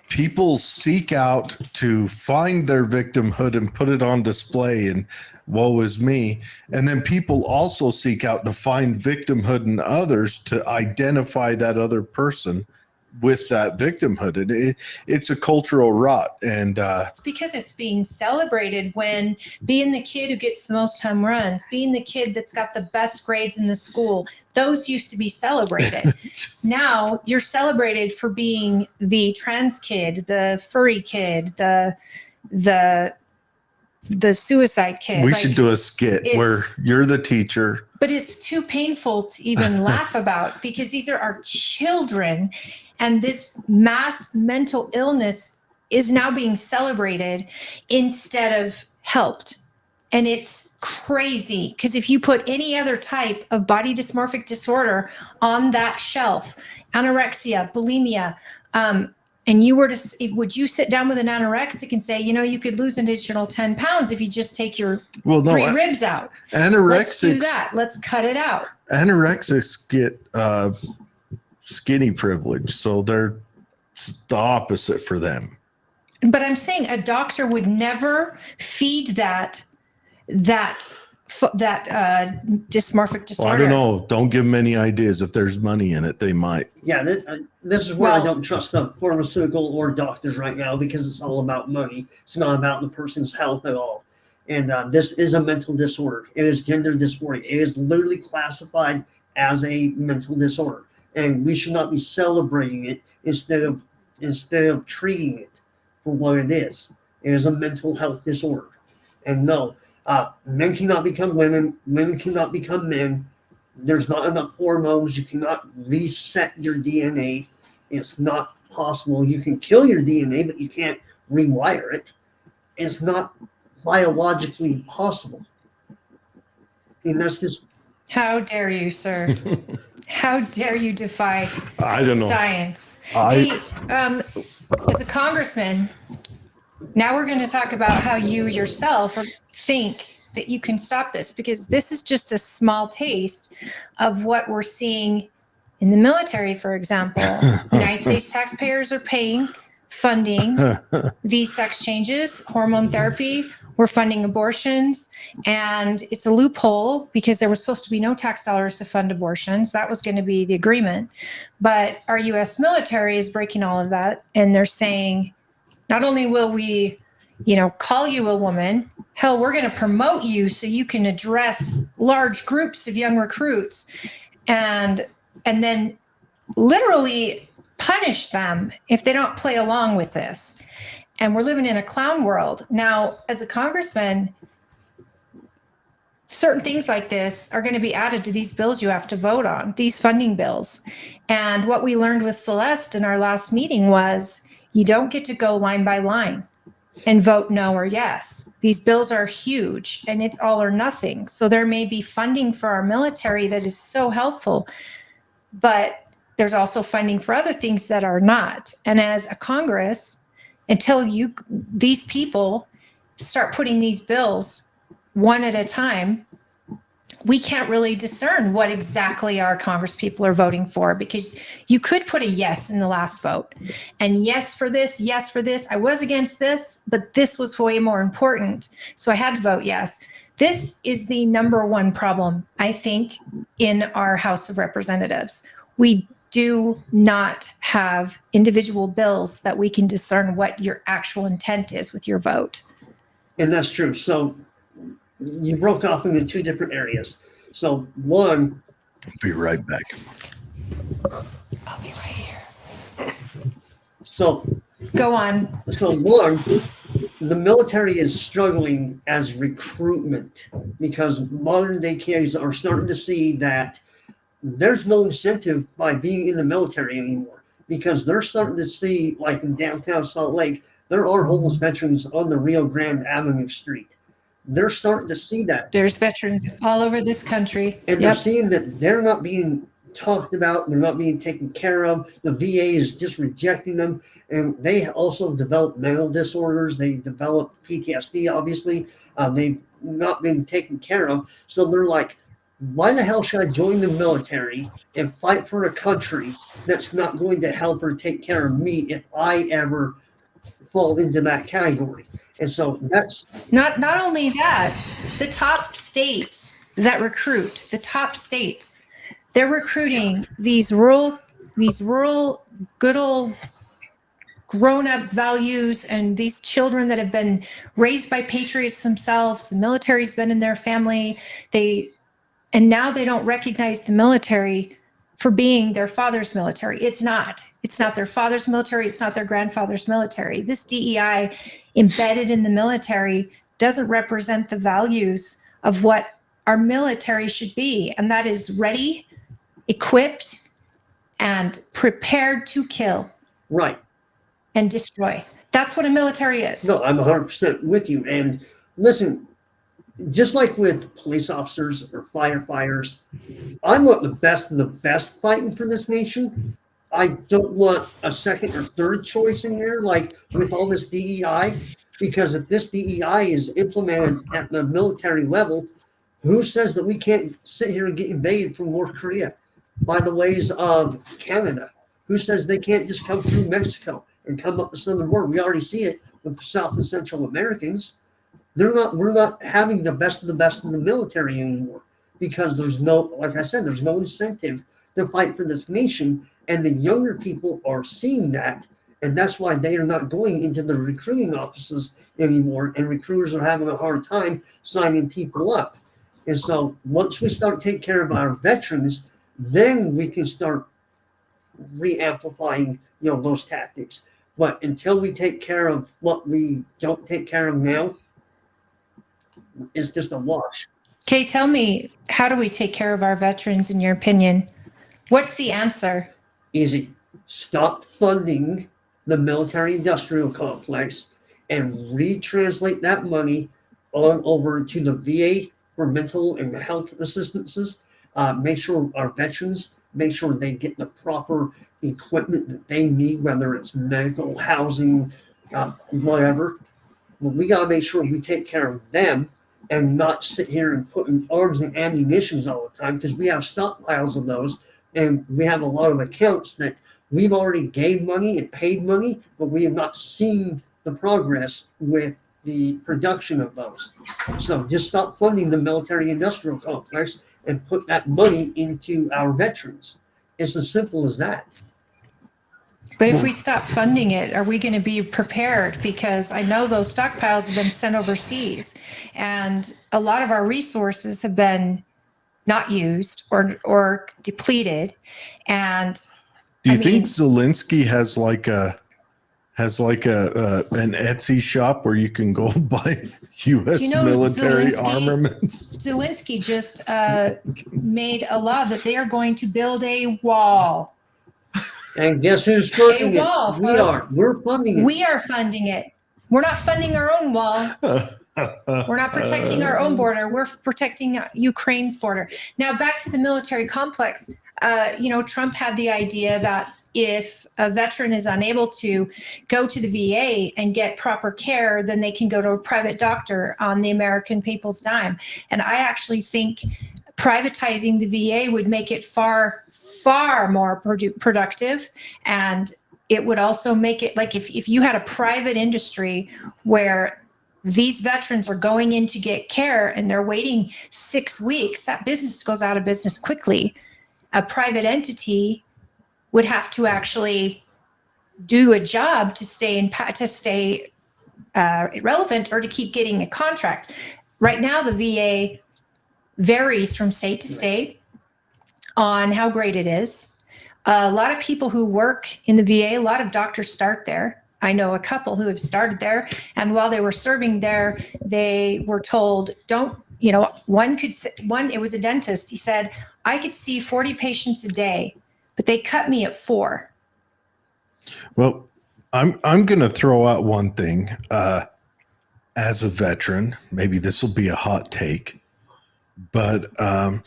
People seek out to find their victimhood and put it on display, and woe is me. And then people also seek out to find victimhood in others to identify that other person with that victimhood. And it's a cultural rot. And it's because it's being celebrated when being the kid who gets the most home runs, being the kid that's got the best grades in the school, those used to be celebrated. Now you're celebrated for being the trans kid, the furry kid, the suicide kid. we should do a skit where you're the teacher. But it's too painful to even laugh about, because these are our children, and this mass mental illness is now being celebrated instead of helped. And it's crazy, because if you put any other type of body dysmorphic disorder on that shelf, anorexia, bulimia, and you were to, would you sit down with an anorexic and say, you could lose an additional 10 pounds if you just take your 3 ribs out? Anorexics. Let's do that. Let's cut it out. Anorexics get skinny privilege, so it's the opposite for them. But I'm saying a doctor would never feed that dysmorphic disorder. Well, I don't know. Don't give them any ideas. If there's money in it, they might. Yeah, this is where I don't trust the pharmaceutical or doctors right now, because it's all about money. It's not about the person's health at all. And this is a mental disorder. It is gender dysphoria. It is literally classified as a mental disorder, and we should not be celebrating it instead of treating it for what it is. It is a mental health disorder. And no, men cannot become women. Women cannot become men. There's not enough hormones. You cannot reset your DNA. It's not possible. You can kill your DNA, but you can't rewire it. It's not biologically possible. And that's just... How dare you, sir? How dare you defy science? Hey, as a congressman, now we're going to talk about how you yourself think that you can stop this, because this is just a small taste of what we're seeing in the military, for example. United States taxpayers are funding these sex changes, hormone therapy. We're funding abortions, and it's a loophole because there was supposed to be no tax dollars to fund abortions. That was going to be the agreement. But our U.S. military is breaking all of that, and they're saying, not only will we, call you a woman, hell, we're going to promote you so you can address large groups of young recruits, and then literally punish them if they don't play along with this. And we're living in a clown world. Now, as a congressman, certain things like this are going to be added to these bills you have to vote on, these funding bills. And what we learned with Celeste in our last meeting was you don't get to go line by line and vote no or yes. These bills are huge, and it's all or nothing. So there may be funding for our military that is so helpful, but there's also funding for other things that are not. And as a Congress, until these people start putting these bills one at a time, we can't really discern what exactly our Congress people are voting for, because you could put a yes in the last vote, and yes for this, yes for this. I was against this, but this was way more important, so I had to vote yes. This is the number one problem, I think, in our House of Representatives. We do not have individual bills that we can discern what your actual intent is with your vote. And that's true. So you broke off into 2 different areas. So one... I'll be right back. I'll be right here. So... Go on. So one, the military is struggling as recruitment, because modern day kids are starting to see that there's no incentive by being in the military anymore, because they're starting to see, like in downtown Salt Lake, there are homeless veterans on the Rio Grande Avenue Street. They're starting to see that. There's veterans all over this country. And they're seeing that they're not being talked about, they're not being taken care of. The VA is just rejecting them. And they also develop mental disorders. They develop PTSD, obviously. They've not been taken care of. So they're like, why the hell should I join the military and fight for a country that's not going to help or take care of me if I ever fall into that category? And so that's not only that, the top states that recruit, they're recruiting these rural these rural, good old grown-up values, and these children that have been raised by patriots themselves. The military's been in their family. And now they don't recognize the military for being their father's military. It's not their father's military. It's not their grandfather's military. This DEI embedded in the military doesn't represent the values of what our military should be. And that is ready, equipped, and prepared to kill. Right. And destroy. That's what a military is. No, I'm 100% with you. And listen, just like with police officers or firefighters, I want the best of the best fighting for this nation. I don't want a second or third choice in there, like with all this DEI, because if this DEI is implemented at the military level, who says that we can't sit here and get invaded from North Korea by the ways of Canada? Who says they can't just come through Mexico and come up the southern border? We already see it with South and Central Americans. We're not having the best of the military anymore, because there's no, like I said, there's no incentive to fight for this nation. And the younger people are seeing that. And that's why they are not going into the recruiting offices anymore. And recruiters are having a hard time signing people up. And so once we start taking care of our veterans, then we can start re-amplifying, those tactics. But until we take care of what we don't take care of now, it's just a wash. Okay, tell me, how do we take care of our veterans in your opinion? What's the answer? Easy. Stop funding the military-industrial complex and retranslate that money on over to the VA for mental and health assistances. Make sure our veterans, make sure they get the proper equipment that they need, whether it's medical, housing, whatever. But we got to make sure we take care of them and not sit here and put in arms and ammunitions all the time, because we have stockpiles of those, and we have a lot of accounts that we've already gave money and paid money, but we have not seen the progress with the production of those. So just stop funding the military-industrial complex and put that money into our veterans. It's as simple as that. But if we stop funding it, are we going to be prepared? Because I know those stockpiles have been sent overseas, and a lot of our resources have been not used or depleted. And do you think Zelensky has an Etsy shop where you can go buy U.S. military armaments? Zelensky just made a law that they are going to build a wall. And guess who's funding wall, it? We are. We're funding it. We are funding it. We're not funding our own wall. We're not protecting our own border. We're protecting Ukraine's border. Now, back to the military complex. Trump had the idea that if a veteran is unable to go to the VA and get proper care, then they can go to a private doctor on the American people's dime. And I actually think privatizing the VA would make it far more productive. And it would also make it like if you had a private industry where these veterans are going in to get care and they're waiting 6 weeks, that business goes out of business quickly. A private entity would have to actually do a job to stay relevant or to keep getting a contract. Right now, the VA varies from state to state on how great it is. A lot of people who work in the VA, a lot of doctors start there. I know a couple who have started there, and while they were serving there, they were told, one, it was a dentist. He said, I could see 40 patients a day, but they cut me at 4. Well, I'm going to throw out one thing. As a veteran, maybe this will be a hot take, but I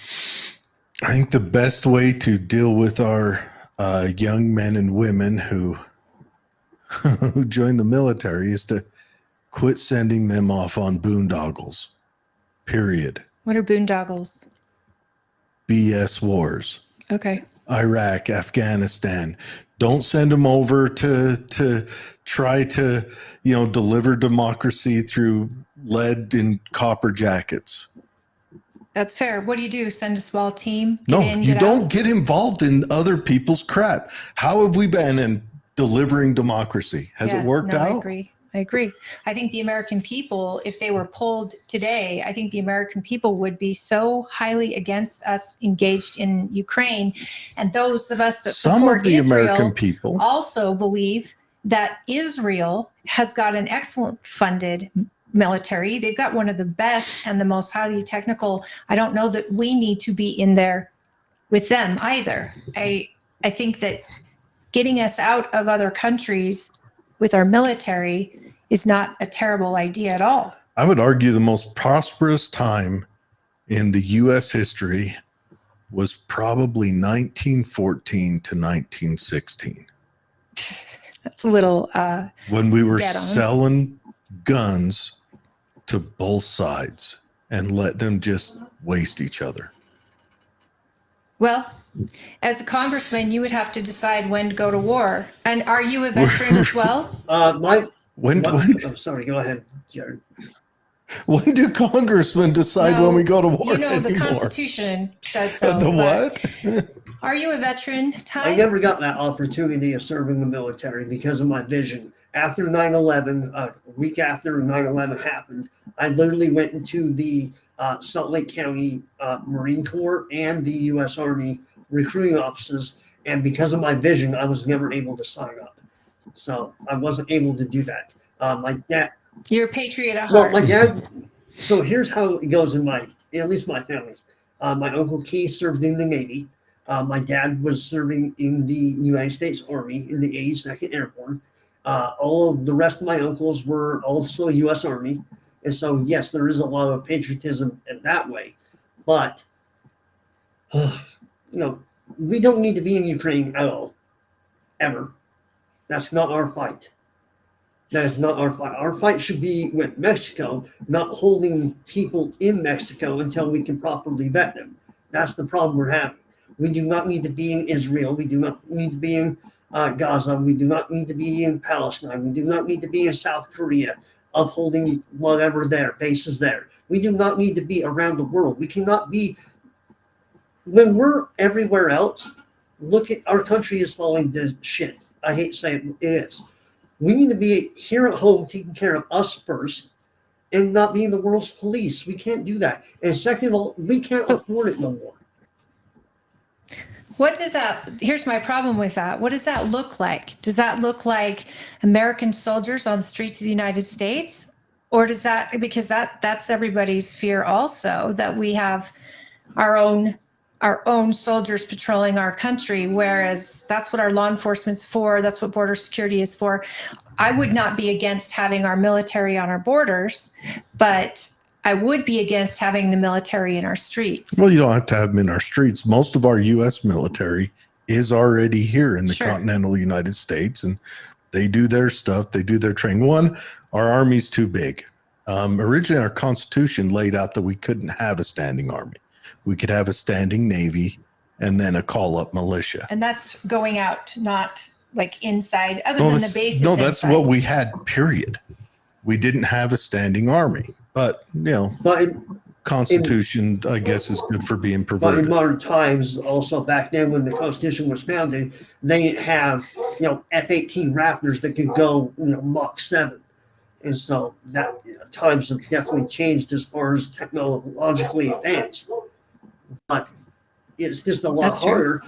think the best way to deal with our young men and women who join the military is to quit sending them off on boondoggles. Period. What are boondoggles? BS wars. Okay. Iraq, Afghanistan. Don't send them over to try to, deliver democracy through lead and copper jackets. That's fair. What do? Send a small team? No, you don't out? get involved in other people's crap. How have we been in delivering democracy? Has it worked out? I agree. I think the American people, if they were polled today, I think the American people would be so highly against us engaged in Ukraine. And those of us that support Israel American people also believe that Israel has got an excellent funded military. They've got one of the best and the most highly technical. I don't know that we need to be in there with them either. I think that getting us out of other countries with our military is not a terrible idea at all. I would argue the most prosperous time in the U.S. history was probably 1914 to 1916. That's a little when we were selling guns to both sides and let them just waste each other. Well, as a congressman, you would have to decide when to go to war. And are you a veteran as well? Sorry, go ahead, Jared. When do congressmen decide when we go to war? The Constitution says so. The what? Are you a veteran, Ty? I never got that opportunity of serving the military because of my vision. After 9/11, a week after 9/11 happened, I literally went into the Salt Lake County Marine Corps and the U.S. Army recruiting offices, and because of my vision, I was never able to sign up. So I wasn't able to do that. My dad. You're a patriot at heart. Well, my dad. So here's how it goes in at least my family. My uncle Keith served in the Navy. My dad was serving in the United States Army in the 82nd Airborne. All of the rest of my uncles were also U.S. Army. And so, yes, there is a lot of patriotism in that way. But, we don't need to be in Ukraine at all, ever. That's not our fight. That is not our fight. Our fight should be with Mexico, not holding people in Mexico until we can properly vet them. That's the problem we're having. We do not need to be in Israel. We do not need to be in Gaza. We do not need to be in Palestine. We do not need to be in South Korea, upholding whatever their bases there. We do not need to be around the world. We cannot be, when we're everywhere else, look at our country is falling to shit. I hate saying it is. We need to be here at home taking care of us first and not being the world's police. We can't do that. And second of all, we can't afford it no more. What does that, here's my problem with that. What does that look like? Does that look like American soldiers on the streets of the United States? Or does that, because that's everybody's fear also, that we have our own soldiers patrolling our country, whereas that's what our law enforcement's for. That's what border security is for. I would not be against having our military on our borders, but I would be against having the military in our streets. Well, you don't have to have them in our streets. Most of our U.S. military is already here in the continental United States, and they do their stuff. They do their training. One, our army's too big. Originally, our Constitution laid out that we couldn't have a standing army. We could have a standing Navy and then a call-up militia. And that's going out, not like inside, other than the bases. No, that's inside. What we had, period. We didn't have a standing army. But, Constitution, I guess, is good for being perverted. But in modern times, also back then when the Constitution was founded, they didn't have, F-18 Raptors that could go, Mach 7. And so that times have definitely changed as far as technologically advanced. But it's just a lot harder.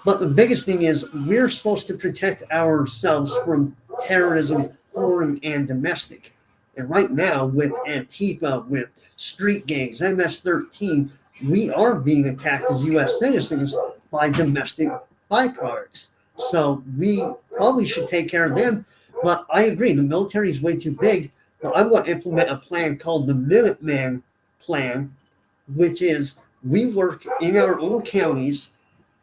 But the biggest thing is we're supposed to protect ourselves from terrorism, foreign and domestic. And right now with Antifa, with street gangs, MS-13, we are being attacked as U.S. citizens by domestic byproducts. So we probably should take care of them. But I agree, the military is way too big. But I want to implement a plan called the Minuteman Plan, which is we work in our own counties,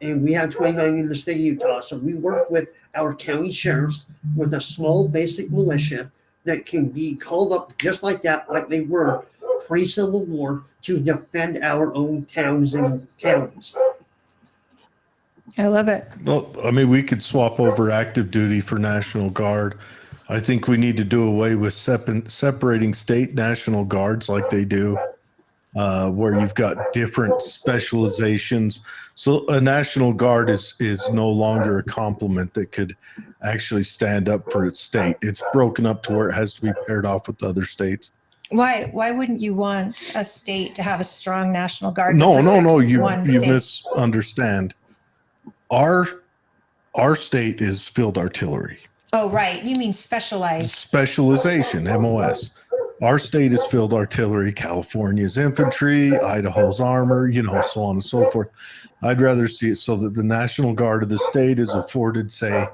and we have 29 in the state of Utah. So we work with our county sheriffs with a small basic militia that can be called up just like that, like they were pre-Civil War, to defend our own towns and counties. I love it. Well, I mean, we could swap over active duty for National Guard. I think we need to do away with separating state National Guards like they do where you've got different specializations. So a National Guard is no longer a complement that could actually stand up for its state. It's broken up to where it has to be paired off with other states. Why wouldn't you want a state to have a strong National Guard? No. You misunderstand. Our state is field artillery. Oh, right. You mean specialized. Specialization, MOS. Our state is field artillery, California's infantry, Idaho's armor, so on and so forth. I'd rather see it so that the National Guard of the state is afforded, say,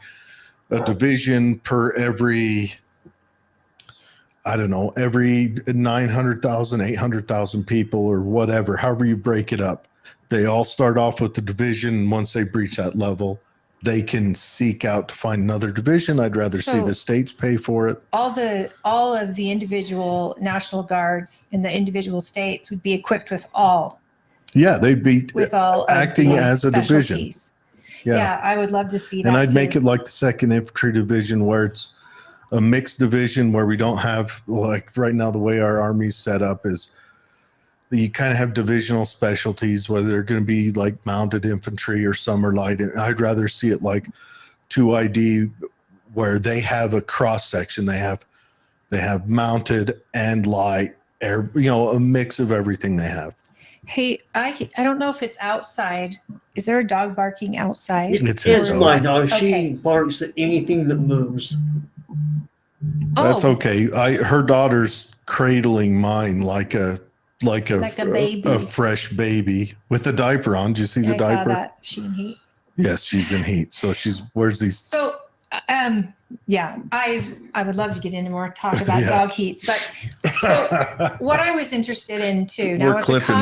a division per every 900,000, 800,000 people or whatever, however you break it up. They all start off with the division. And once they breach that level, they can seek out to find another division. I'd rather see the states pay for it. All of the individual National Guards in the individual states would be equipped with all. Yeah, they'd be with all acting as a division. Yeah, I would love to see that. And I'd too. make it like the 2nd Infantry Division, where it's a mixed division, where we don't have, like right now, the way our Army's set up is you kind of have divisional specialties, whether they're going to be like mounted infantry or some are light. I'd rather see it like 2ID, where they have a cross section. They have mounted and light air, a mix of everything they have. Hey, I don't know if it's outside. Is there a dog barking outside? It's my dog. Okay. She barks at anything that moves. That's okay. Her daughter's cradling mine like a baby. a fresh baby with a diaper on. Did you see the diaper? I saw that. She in heat. Yes, she's in heat. So wears these. So, yeah, I would love to get into more talk about Yeah. dog heat, but so what I was interested in too. Now, We're as a clipping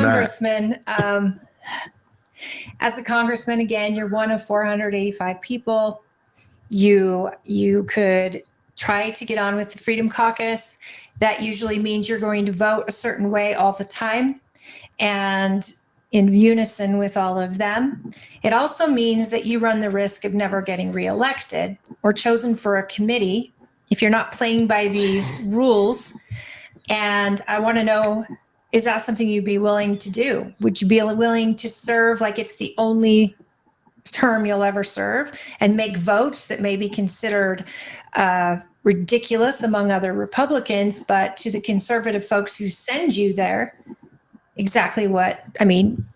congressman, again, you're one of 485 people. You could try to get on with the Freedom Caucus. That usually means you're going to vote a certain way all the time and in unison with all of them. It also means that you run the risk of never getting reelected or chosen for a committee if you're not playing by the rules. And I want to know, is that something you'd be willing to do? Would you be willing to serve like it's the only term you'll ever serve and make votes that may be considered ridiculous among other Republicans, but to the conservative folks who send you there, exactly what,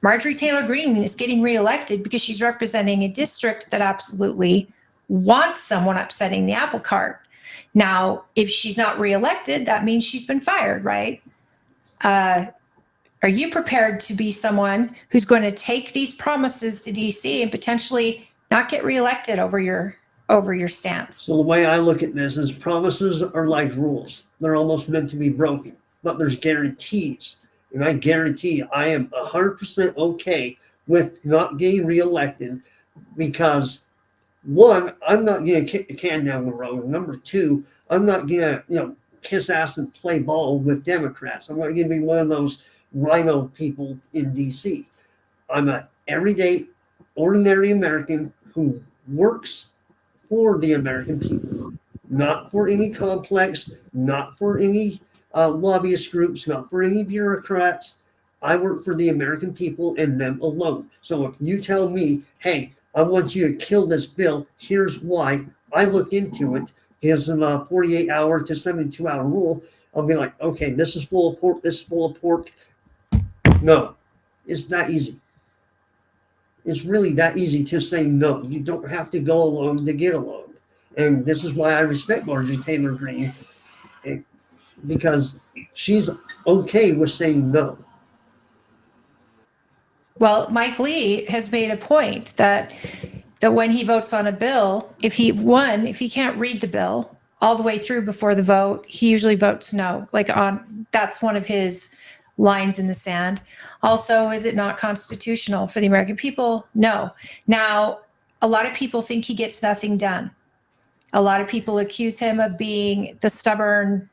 Marjorie Taylor Greene is getting reelected because she's representing a district that absolutely wants someone upsetting the apple cart. Now, if she's not reelected, that means she's been fired, right? Are you prepared to be someone who's going to take these promises to DC and potentially not get reelected over your stance? So the way I look at this is promises are like rules. They're almost meant to be broken, but there's guarantees. And I guarantee I am 100% okay with not getting reelected because, one, I'm not going to kick the can down the road. Number two, I'm not going to, kiss ass and play ball with Democrats. I'm not going to be one of those rhino people in D.C. I'm an everyday, ordinary American who works for the American people, not for any complex, not for any lobbyist groups, not for any bureaucrats. I work for the American people and them alone. So if you tell me, hey, I want you to kill this bill, here's why, I look into it, gives them a 48-hour to 72-hour rule, I'll be like, okay, this is full of pork, this is full of pork. No, it's that easy. It's really that easy to say no. You don't have to go along to get along. And this is why I respect Marjorie Taylor Greene, because she's okay with saying no. Well, Mike Lee has made a point that when he votes on a bill, if he can't read the bill all the way through before the vote, he usually votes no. That's one of his lines in the sand. Also, is it not constitutional for the American people? No. Now, a lot of people think he gets nothing done. A lot of people accuse him of being the stubborn,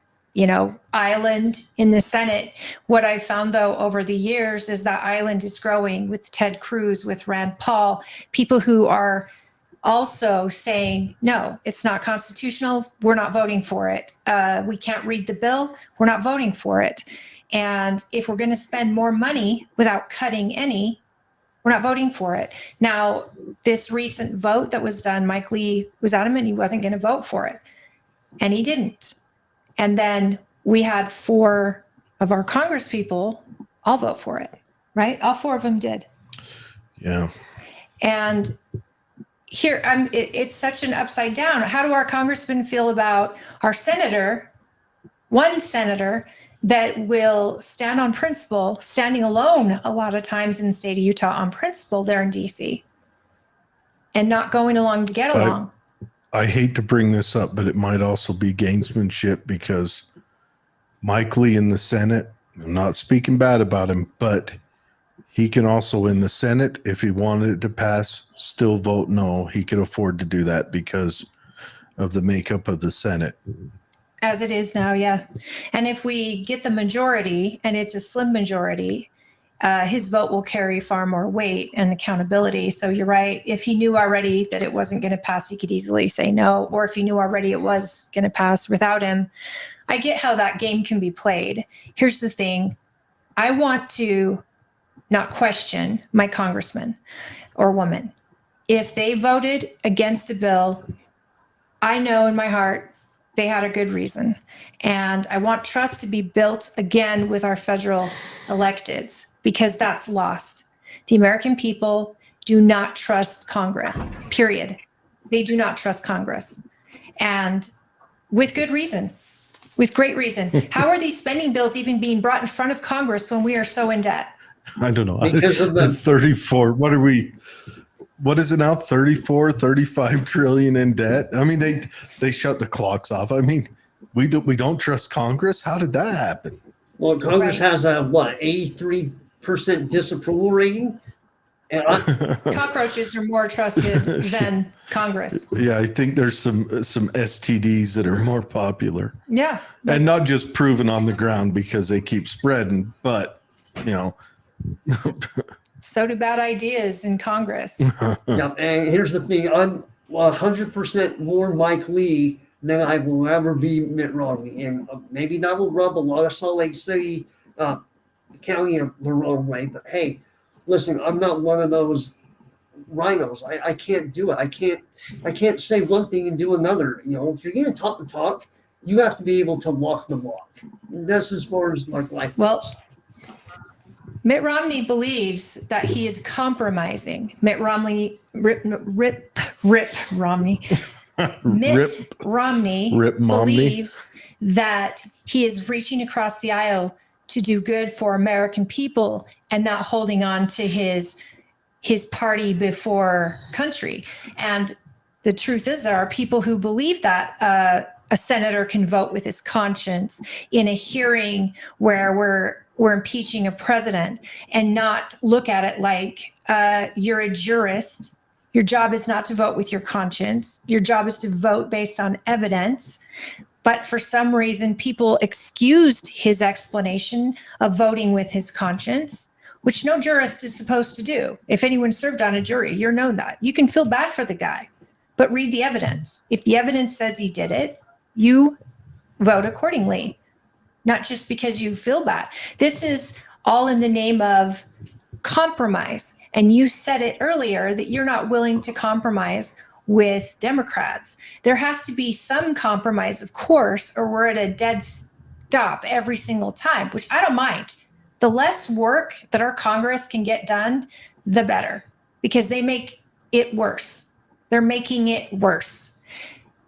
island in the Senate. What I've found, though, over the years is that island is growing with Ted Cruz, with Rand Paul, people who are also saying, no, it's not constitutional. We're not voting for it. We can't read the bill. We're not voting for it. And if we're going to spend more money without cutting any, we're not voting for it. Now, this recent vote that was done, Mike Lee was adamant he wasn't going to vote for it, and he didn't. And then we had 4 of our Congress people all vote for it, right? All 4 of them did. Yeah. And here, it's such an upside down. How do our congressmen feel about our senator, one senator that will stand on principle, standing alone a lot of times in the state of Utah on principle there in DC, and not going along to get along? I hate to bring this up, but it might also be gamesmanship, because Mike Lee in the Senate, I'm not speaking bad about him, but he can also in the Senate, if he wanted it to pass, still vote no. He could afford to do that because of the makeup of the Senate. As it is now, yeah. And if we get the majority, and it's a slim majority, his vote will carry far more weight and accountability. So you're right. If he knew already that it wasn't going to pass, he could easily say no. Or if he knew already it was going to pass without him, I get how that game can be played. Here's the thing. I want to not question my congressman or woman. If they voted against a bill, I know in my heart they had a good reason. And I want trust to be built again with our federal electeds, because that's lost. The American people do not trust Congress, period. They do not trust Congress. And with good reason, with great reason. How are these spending bills even being brought in front of Congress when we are so in debt? I don't know. Because of the 34. What is it now? 35 trillion in debt. I mean, they shut the clocks off. I mean, we don't trust Congress. How did that happen? Well, Congress Right. has a 83% disapproval rating, and Cockroaches are more trusted than Congress. Yeah, I think there's some STDs that are more popular, Yeah. and not just proven on the ground because they keep spreading, but So do bad ideas in Congress. yeah, and here's the thing: I'm 100% more Mike Lee than I will ever be Mitt Romney, and maybe that will rub a lot of Salt Lake City County the wrong way. But hey, listen, I'm not one of those rhinos. I can't do it. I can't say one thing and do another. If you're going to talk the talk, you have to be able to walk the walk. And that's as far as my life Well, goes. Mitt Romney believes that he is compromising. Mitt Romney, Rip Romney. Mitt Romney Rip Momney. believes that he is reaching across the aisle to do good for American people and not holding on to his party before country. And the truth is, there are people who believe that a senator can vote with his conscience in a hearing where we're impeaching a president, and not look at it like you're a jurist. Your job is not to vote with your conscience. Your job is to vote based on evidence. But for some reason, people excused his explanation of voting with his conscience, which no jurist is supposed to do. If anyone served on a jury, you're known that. You can feel bad for the guy, but read the evidence. If the evidence says he did it, you vote accordingly, not just because you feel bad. This is all in the name of compromise. And you said it earlier that you're not willing to compromise with Democrats. There has to be some compromise, of course, or we're at a dead stop every single time, which I don't mind. The less work that our Congress can get done, the better, because they make it worse. They're making it worse.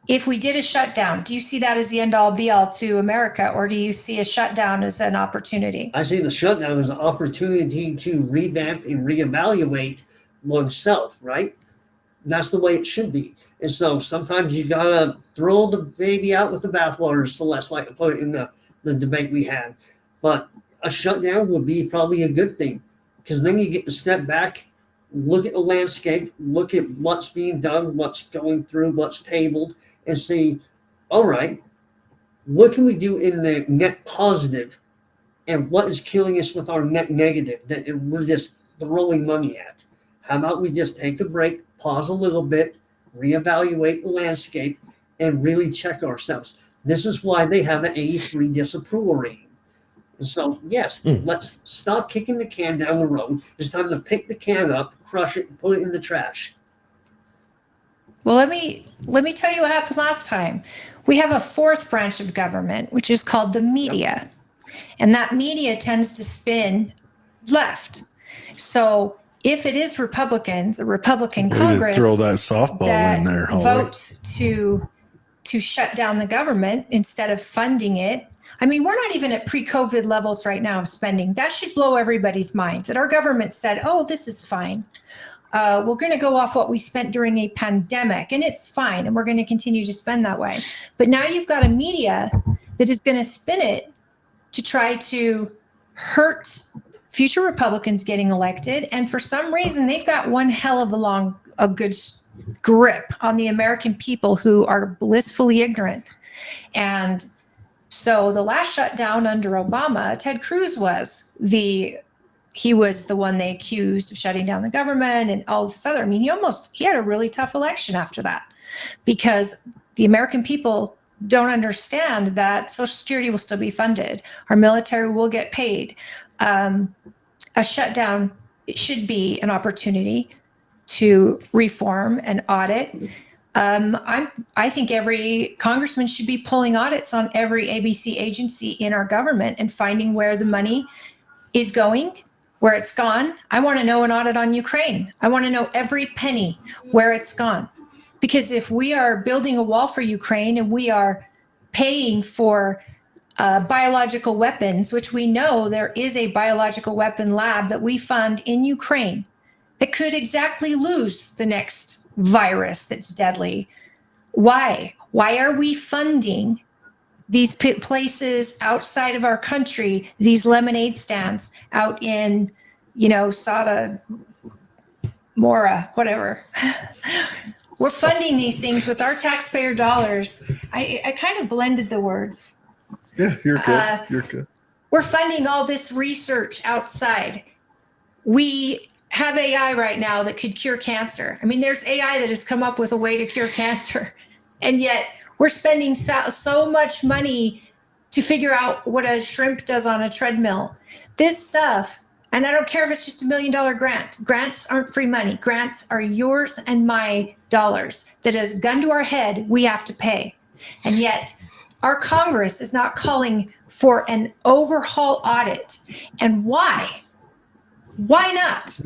If we did a shutdown, do you see that as the end all be all to America, or do you see a shutdown as an opportunity? I see the shutdown as an opportunity to revamp and reevaluate oneself, right? That's the way it should be. And so sometimes you gotta throw the baby out with the bathwater, Celeste, like I put it in the debate we had. But a shutdown would be probably a good thing, because then you get to step back, look at the landscape, look at what's being done, what's going through, what's tabled, and see, all right, what can we do in the net positive, and what is killing us with our net negative that we're just throwing money at? How about we just take a break, pause a little bit, reevaluate the landscape, and really check ourselves? This is why they have an 83 disapproval rating. And so, yes, let's stop kicking the can down the road. It's time to pick the can up, crush it, and put it in the trash. Well, let me tell you what happened last time. We have a fourth branch of government, which is called the media. And that media tends to spin left. So if it is Republicans, a Republican Congress throw that softball in there, Holly. votes to shut down the government instead of funding it. I mean, we're not even at pre-COVID levels right now of spending. That should blow everybody's minds that our government said, oh, this is fine. We're going to go off what we spent during a pandemic, and it's fine, and we're going to continue to spend that way. But now you've got a media that is going to spin it to try to hurt future Republicans getting elected, and for some reason, they've got one hell of a good grip on the American people who are blissfully ignorant. And so the last shutdown under Obama, Ted Cruz was the one they accused of shutting down the government and all this other. I mean, he had a really tough election after that because the American people don't understand that Social Security will still be funded. Our military will get paid. A shutdown, it should be an opportunity to reform and audit. I think every congressman should be pulling audits on every ABC agency in our government and finding where the money is going, where it's gone. I want to know an audit on Ukraine. I want to know every penny where it's gone. Because if we are building a wall for Ukraine and we are paying for biological weapons, which we know there is a biological weapon lab that we fund in Ukraine that could exactly lose the next virus that's deadly. Why? Why are we funding these places outside of our country, these lemonade stands out in, Sada, Mora, whatever? We're funding these things with our taxpayer dollars. I kind of blended the words. Yeah, you're good. You're good. We're funding all this research outside. We have AI right now that could cure cancer. I mean, there's AI that has come up with a way to cure cancer. And yet we're spending so much money to figure out what a shrimp does on a treadmill. This stuff, and I don't care if it's just $1 million grant. Grants aren't free money. Grants are yours and my dollars that is a gun to our head we have to pay. And yet our Congress is not calling for an overhaul audit. And why? Why not?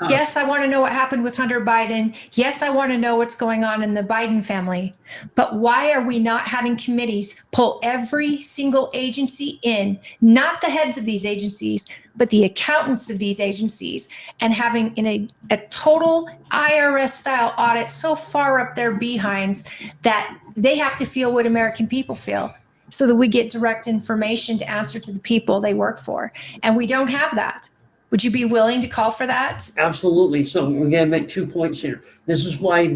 Yes, I want to know what happened with Hunter Biden. Yes, I want to know what's going on in the Biden family. But why are we not having committees pull every single agency in, not the heads of these agencies, but the accountants of these agencies, and having in a total IRS-style audit so far up their behinds that they have to feel what American people feel so that we get direct information to answer to the people they work for. And we don't have that. Would you be willing to call for that? Absolutely. So we're going to make 2 points here. This is why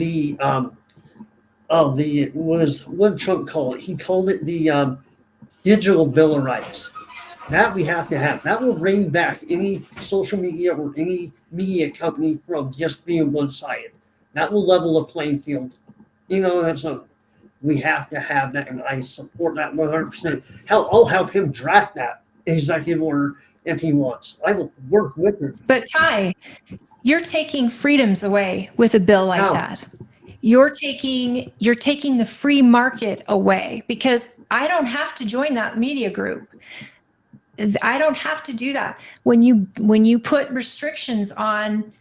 what did Trump call it? He called it the digital Bill of Rights. That we have to have. That will bring back any social media or any media company from just being one-sided. That will level the playing field. We have to have that, and I support that 100%. Hell, I'll help him draft that executive order if he wants. I will work with him. But Ty, you're taking freedoms away with a bill like that. You're taking the free market away because I don't have to join that media group. I don't have to do that. When you put restrictions on,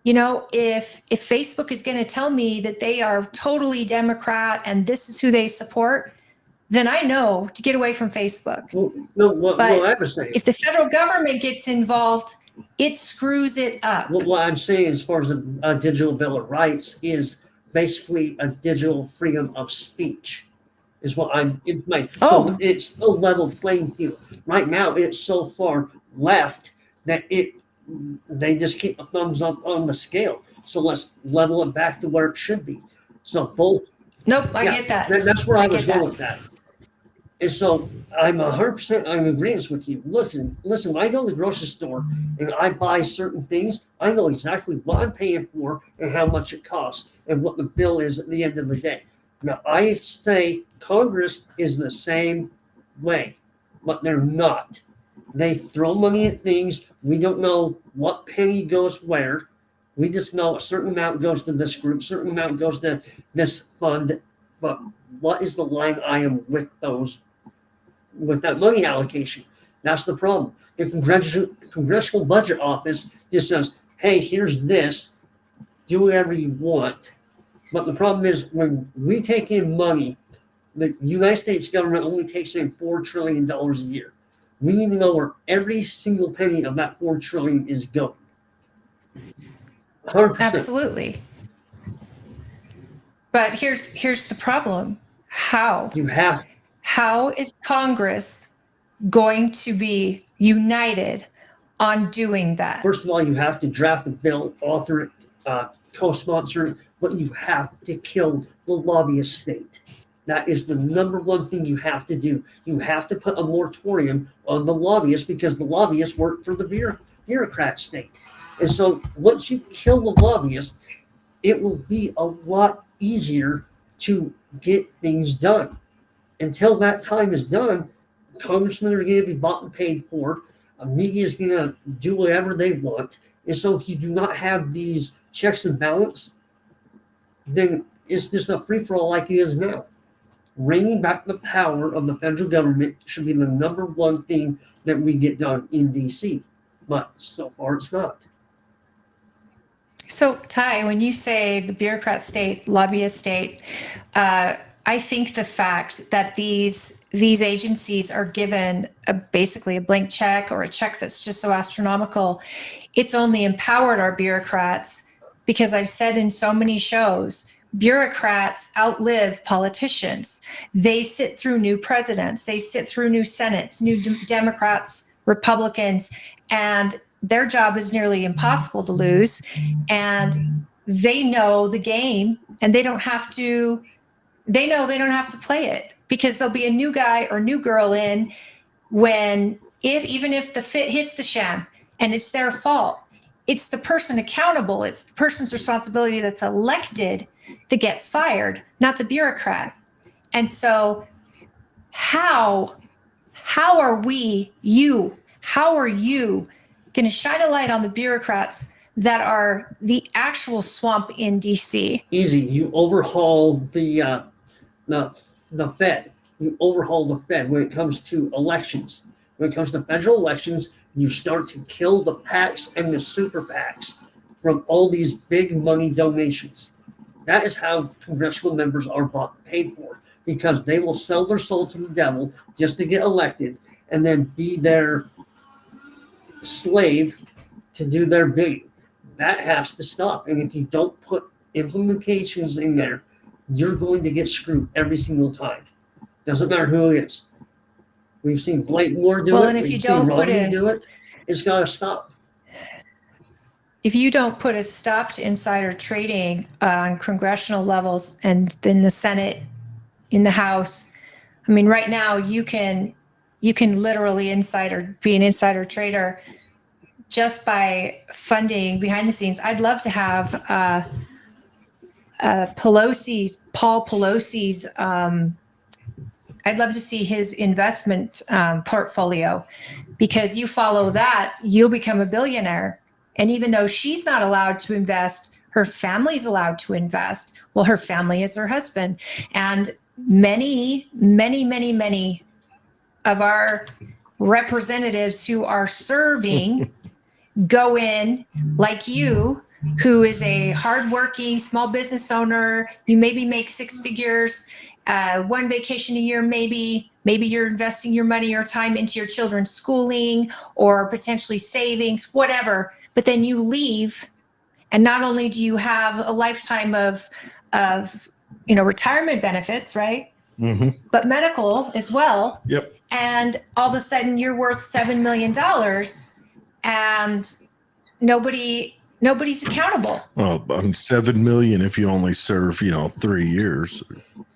if Facebook is going to tell me that they are totally Democrat and this is who they support, then I know to get away from Facebook. What I'm saying, if the federal government gets involved, it screws it up. What I'm saying as far as a digital Bill of Rights is basically a digital freedom of speech is what I'm implying. So it's a level playing field. Right now, it's so far left that they just keep a thumbs up on the scale. So let's level it back to where it should be. So both. Nope, I get that. That's where I was going with that. And so I'm 100% in agreement with you. Listen, when I go to the grocery store and I buy certain things, I know exactly what I'm paying for and how much it costs and what the bill is at the end of the day. Now, I say Congress is the same way, but they're not. They throw money at things. We don't know what penny goes where. We just know a certain amount goes to this group, certain amount goes to this fund. But what is the line item with that money allocation? That's the problem. The Congressional Budget Office just says, hey, here's this, do whatever you want. But the problem is when we take in money, the United States government only takes in $4 trillion a year. We need to know where every single penny of that $4 trillion is going. 100%. Absolutely. But here's the problem. How is Congress going to be united on doing that? First of all, you have to draft a bill, author it, co-sponsor it, but you have to kill the lobbyist state. That is the number one thing you have to do. You have to put a moratorium on the lobbyists because the lobbyists work for the bureaucrat state. And so once you kill the lobbyists, it will be a lot easier to get things done. Until that time is done, congressmen are going to be bought and paid for. Media is going to do whatever they want. And so if you do not have these checks and balance, then it's just a free-for-all like it is now. Reining back the power of the federal government should be the number one thing that we get done in D.C. But so far it's not. So, Ty, when you say the bureaucrat state, lobbyist state, I think the fact that these agencies are given basically a blank check or a check that's just so astronomical, it's only empowered our bureaucrats because I've said in so many shows, bureaucrats outlive politicians. They sit through new presidents, they sit through new senates, new Democrats, Republicans, and their job is nearly impossible to lose. And they know the game and they know they don't have to play it because there'll be a new guy or new girl in even if the fit hits the sham and it's their fault, it's the person accountable. It's the person's responsibility that's elected that gets fired, not the bureaucrat. And so how are you going to shine a light on the bureaucrats that are the actual swamp in DC? Easy. You overhaul the Fed. You overhaul the Fed when it comes to elections. When it comes to federal elections, you start to kill the PACs and the super PACs from all these big money donations. That is how congressional members are bought and paid for, because they will sell their soul to the devil just to get elected and then be their slave to do their bidding. That has to stop. And if you don't put implementations in there, you're going to get screwed every single time. Doesn't matter who it is. We've seen Blake Moore do it. And if you We've don't seen put Romney do it. It's got to stop. If you don't put a stop to insider trading on congressional levels and then the Senate, in the House, I mean, right now you can literally be an insider trader just by funding behind the scenes. I'd love to have Paul Pelosi's. I'd love to see his investment portfolio, because you follow that, you'll become a billionaire. And even though she's not allowed to invest, her family's allowed to invest. Well, her family is her husband. And many, many, many, many of our representatives who are serving go in, like you, who is a hardworking small business owner. You maybe make six figures, one vacation a year, maybe you're investing your money or time into your children's schooling or potentially savings, whatever. But then you leave, and not only do you have a lifetime of retirement benefits, right? Mm-hmm. But medical as well. Yep. And all of a sudden you're worth $7 million and nobody's accountable. Well, I'm 7 million if you only serve, 3 years.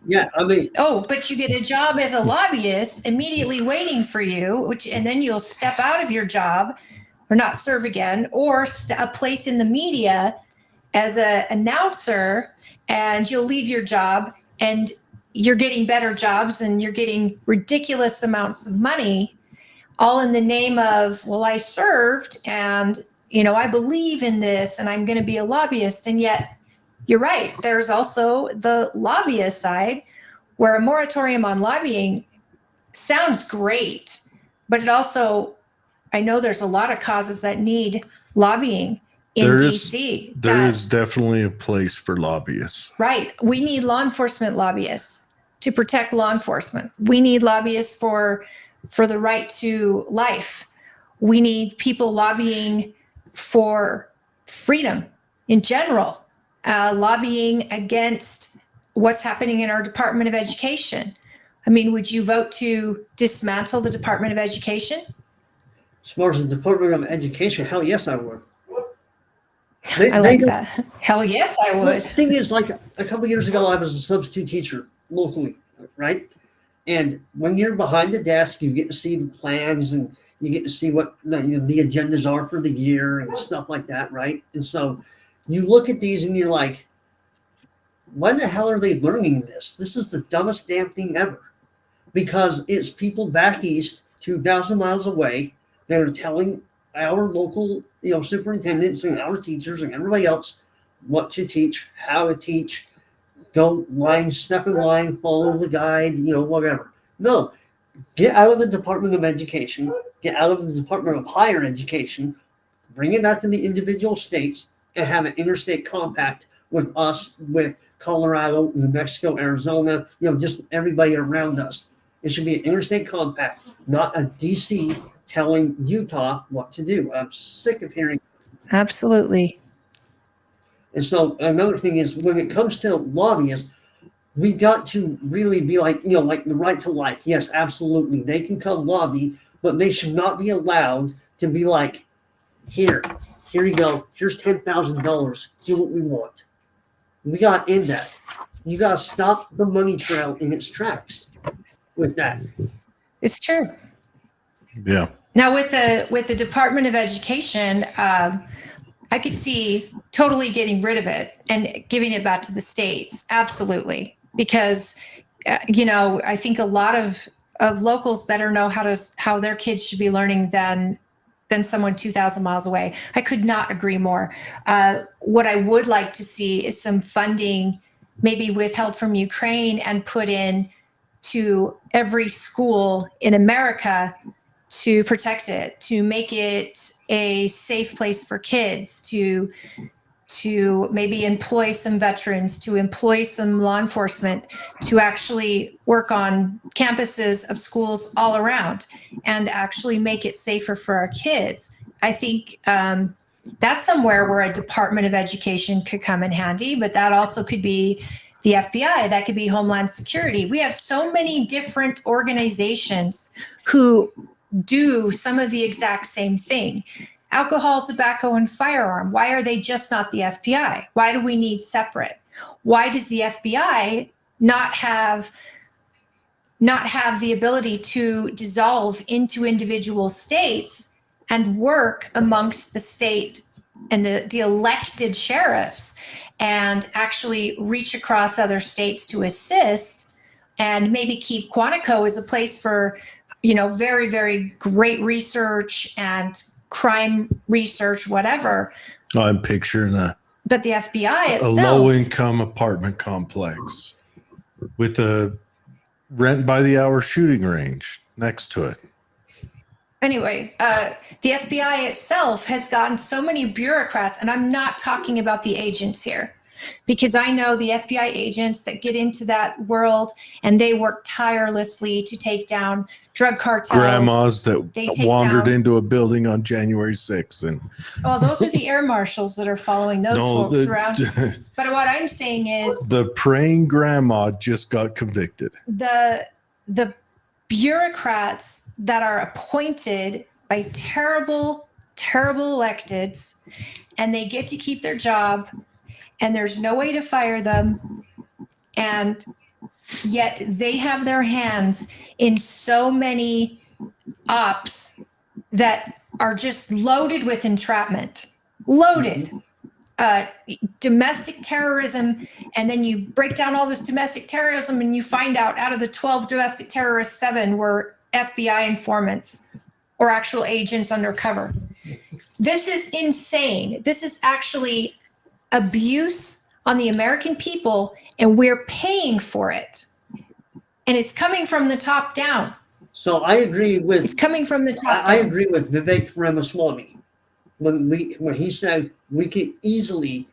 Yeah, I mean. Oh, but you get a job as a lobbyist immediately waiting for you, and then you'll step out of your job or not serve again, or a place in the media as an announcer, and you'll leave your job and you're getting better jobs and you're getting ridiculous amounts of money. all in the name of, well, I served and, you know, I believe in this and I'm going to be a lobbyist. And yet you're right. There's also the lobbyist side where a moratorium on lobbying sounds great, but it also, I know there's a lot of causes that need lobbying in DC. There is definitely a place for lobbyists. Right. We need law enforcement lobbyists to protect law enforcement. We need lobbyists for the right to life. We need people lobbying for freedom in general, lobbying against what's happening in our Department of Education. I mean, would you vote to dismantle the Department of Education? As far as the Department of Education, hell yes, I would. I like that. Hell yes, I would. The thing is, like a couple of years ago, I was a substitute teacher locally, right? And when you're behind the desk, you get to see the plans and you get to see what the agendas are for the year and stuff like that, right? And so you look at these and you're like, why the hell are they learning this? This is the dumbest damn thing ever. Because it's people back east, 2,000 miles away, that are telling our local, superintendents and our teachers and everybody else what to teach, how to teach, go line, step in line, follow the guide, whatever. No, get out of the Department of Education, get out of the Department of Higher Education, bring it out to the individual states and have an interstate compact with us, with Colorado, New Mexico, Arizona, just everybody around us. It should be an interstate compact, not a DC telling Utah what to do. I'm sick of hearing. Absolutely. And so another thing is, when it comes to lobbyists, we've got to really be like, like the right to life. Yes, absolutely. They can come lobby, but they should not be allowed to be like, here you go. Here's $10,000. Do what we want. We got to end that. You got to stop the money trail in its tracks with that. It's true. Yeah. Now with the Department of Education, I could see totally getting rid of it and giving it back to the states. Absolutely. Because, I think a lot of locals better know how their kids should be learning than someone 2,000 miles away. I could not agree more. What I would like to see is some funding maybe withheld from Ukraine and put in to every school in America to protect it, to make it a safe place for kids, to maybe employ some veterans, to employ some law enforcement, to actually work on campuses of schools all around and actually make it safer for our kids. I think that's somewhere where a Department of Education could come in handy, but that also could be the FBI, that could be Homeland Security. We have so many different organizations who do some of the exact same thing. Alcohol, tobacco, and firearm. Why are they just not the FBI? Why do we need separate? Why does the FBI not have the ability to dissolve into individual states and work amongst the state and the elected sheriffs and actually reach across other states to assist and maybe keep Quantico as a place for, very, very great research and crime research, whatever. I'm picturing But the FBI itself, a low-income apartment complex with a rent by the hour shooting range next to it. Anyway, the FBI itself has gotten so many bureaucrats, and I'm not talking about the agents here, because I know the FBI agents that get into that world and they work tirelessly to take down drug cartels. Grandmas that wandered into a building on January 6th. And those are the air marshals that are following those folks around. But what I'm saying is the praying grandma just got convicted. The bureaucrats that are appointed by terrible, terrible electeds, and they get to keep their job, and there's no way to fire them, and yet they have their hands in so many ops that are just loaded with entrapment, loaded. Domestic terrorism, and then you break down all this domestic terrorism and you find out of the 12 domestic terrorists, 7 were FBI informants. or actual agents undercover. This is insane. This is actually abuse on the American people, and we're paying for it. And it's coming from the top down. So I agree with. It's coming from the top I down. agree with Vivek Ramaswamy when he said we could easily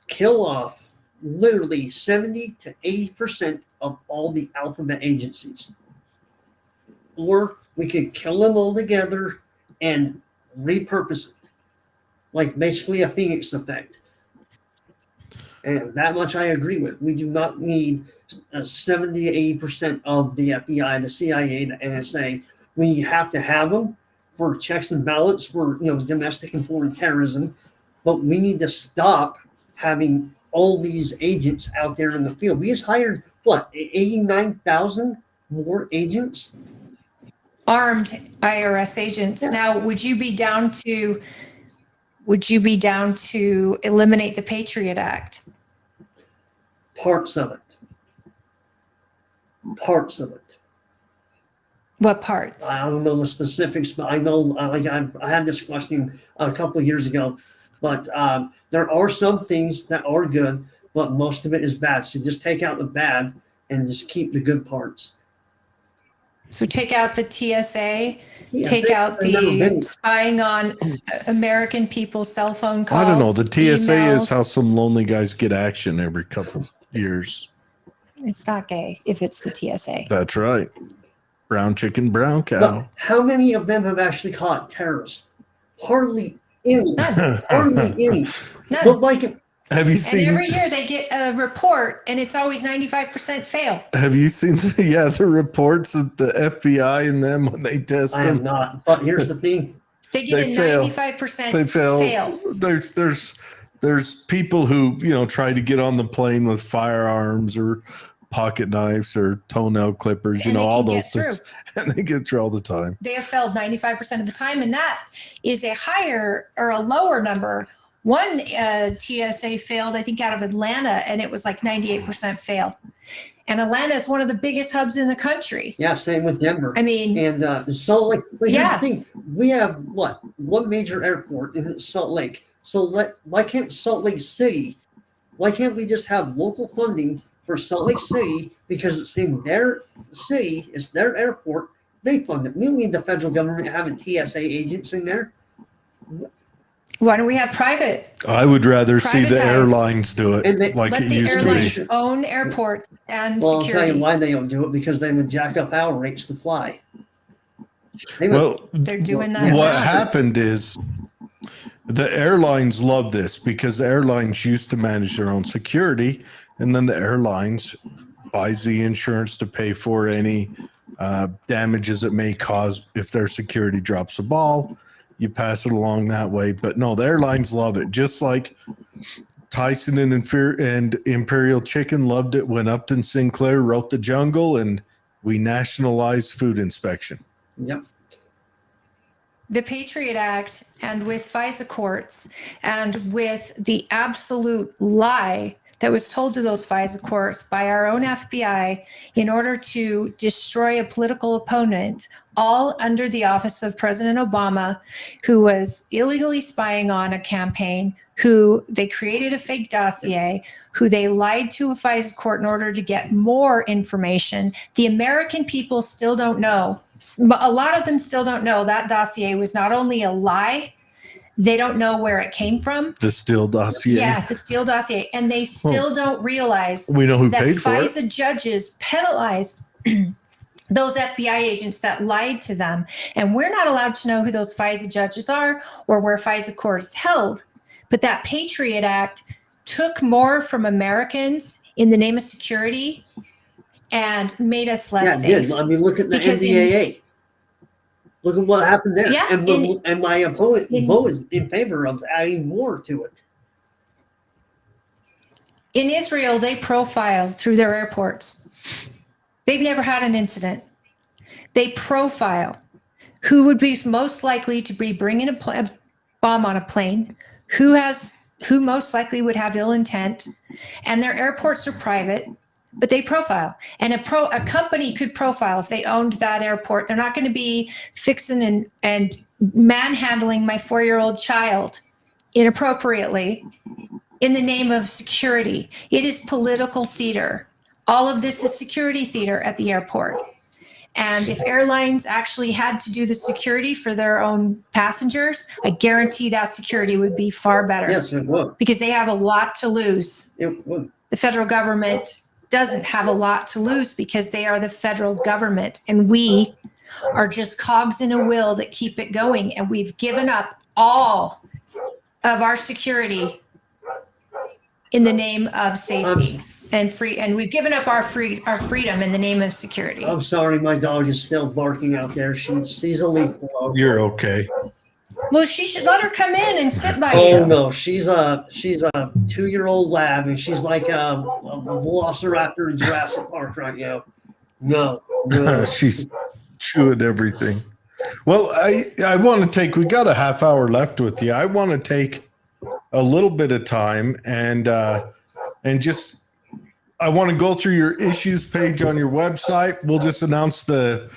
kill off literally 70 to 80% of all the alphabet agencies, or we could kill them all together and repurpose it, like basically a Phoenix effect. And that much I agree with. We do not need 70 to 80% of the FBI, the CIA, the NSA. We have to have them for checks and balance for domestic and foreign terrorism, but we need to stop having all these agents out there in the field. We just hired 89,000 more agents, Armed IRS agents. Yeah. Now, would you be down to eliminate the Patriot Act? parts of it. What parts? I don't know the specifics, but I know I had this question a couple of years ago. But there are some things that are good, but most of it is bad. So just take out the bad and just keep the good parts. So take out the TSA, Yes, take out they've never the been- spying on American people's cell phone calls. I don't know. The TSA is emails. how some lonely guys get action every couple years. It's not gay if it's the TSA. That's right. Brown chicken, brown cow. But how many of them have actually caught terrorists? Hardly any. Hardly any. None. But like, Have you And seen? every year they get a report, and it's always 95% fail. Have you seen? The reports of the FBI and them when they test I am them. not. But here's the thing. They get They a fail. 95% They fail. fail. There's people who try to get on the plane with firearms or pocket knives or toenail clippers. And they All can those get through. things, and they get through all the time. They have failed 95% of the time, and that is a higher or a lower number. One TSA failed, I think, out of Atlanta, and it was like 98% fail. And Atlanta is one of the biggest hubs in the country. Yeah, same with Denver. I mean, And Salt Lake. But here's Yeah. the thing: we have one major airport in Salt Lake. So why can't Salt Lake City? Why can't we just have local funding for Salt Lake City because it's in their city, it's their airport. They fund it. We don't need the federal government having TSA agents in there. why don't we have private? I would rather see the Privatized. airlines do it And they- like Let it the used to be. airlines own airports and Well, I'll tell security. you why they don't do it, because they would jack up our rates to fly. They would, Well, They're doing that. what now. happened is the airlines love this because the airlines used to manage their own security, and then the airlines buys the insurance to pay for any damages it may cause if their security drops a ball. You pass it along that way. But no, the airlines love it. Just like Tyson and Imperial Chicken loved it when Upton Sinclair wrote The Jungle and we nationalized food inspection. Yep. The Patriot Act, and with FISA courts, and with the absolute lie that was told to those FISA courts by our own FBI in order to destroy a political opponent, all under the office of President Obama, who was illegally spying on a campaign, who they created a fake dossier, who they lied to a FISA court in order to get more information. The American people still don't know. A lot of them still don't know that dossier was not only a lie, they don't know where it came from. The Steele dossier. Yeah, the Steele dossier. And they still don't realize We know who that paid for it. FISA judges penalized those FBI agents that lied to them. And we're not allowed to know who those FISA judges are or where FISA court is held. But that Patriot Act took more from Americans in the name of security and made us less Yeah, it safe. did. I mean, look at the Because NDAA. Look at what happened there. Yeah, And my opponent in- voted in favor of adding more to it. In Israel, they profile through their airports. They've never had an incident. They profile who would be most likely to be bringing a bomb on a plane, who most likely would have ill intent, and their airports are private. but they profile. And a company could profile if they owned that airport. They're not going to be fixing and manhandling my 4-year-old child inappropriately in the name of security. It is political theater. All of this is security theater at the airport. And if airlines actually had to do the security for their own passengers, I guarantee that security would be far better. Yes, it would. Because they have a lot to lose. It would. The federal government doesn't have a lot to lose because they are the federal government. And we are just cogs in a wheel that keep it going. And we've given up all of our security in the name of safety. And free, and we've given up our freedom in the name of security. I'm sorry, my dog is still barking out there. She sees a leaf blow. You're okay. Well, she should let her come in and sit by you. Oh no, she's a 2-year-old lab, and she's like a velociraptor in Jurassic Park right now. No. She's chewing everything. Well, I want to take. We got a half hour left with you. I want to take a little bit of time and just. I want to go through your issues page on your website. We'll just announce the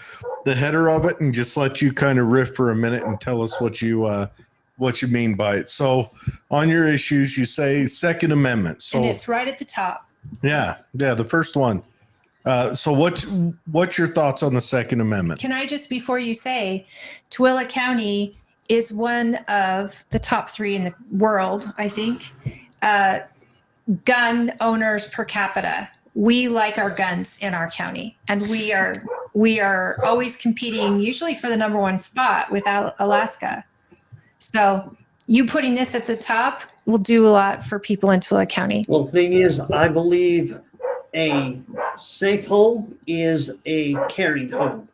header of it and just let you kind of riff for a minute and tell us what you mean by it. So on your issues, you say Second Amendment. So and it's right at the top. Yeah, the first one. So what's your thoughts on the Second Amendment? Can I just, before you say, Tooele County is one of the top 3 in the world, I think. Gun owners per capita. We like our guns in our county, and we are always competing, usually for the number 1 spot with Alaska. So you putting this at the top will do a lot for people in Tooele County. Well, the thing is, I believe a safe home is a carried home.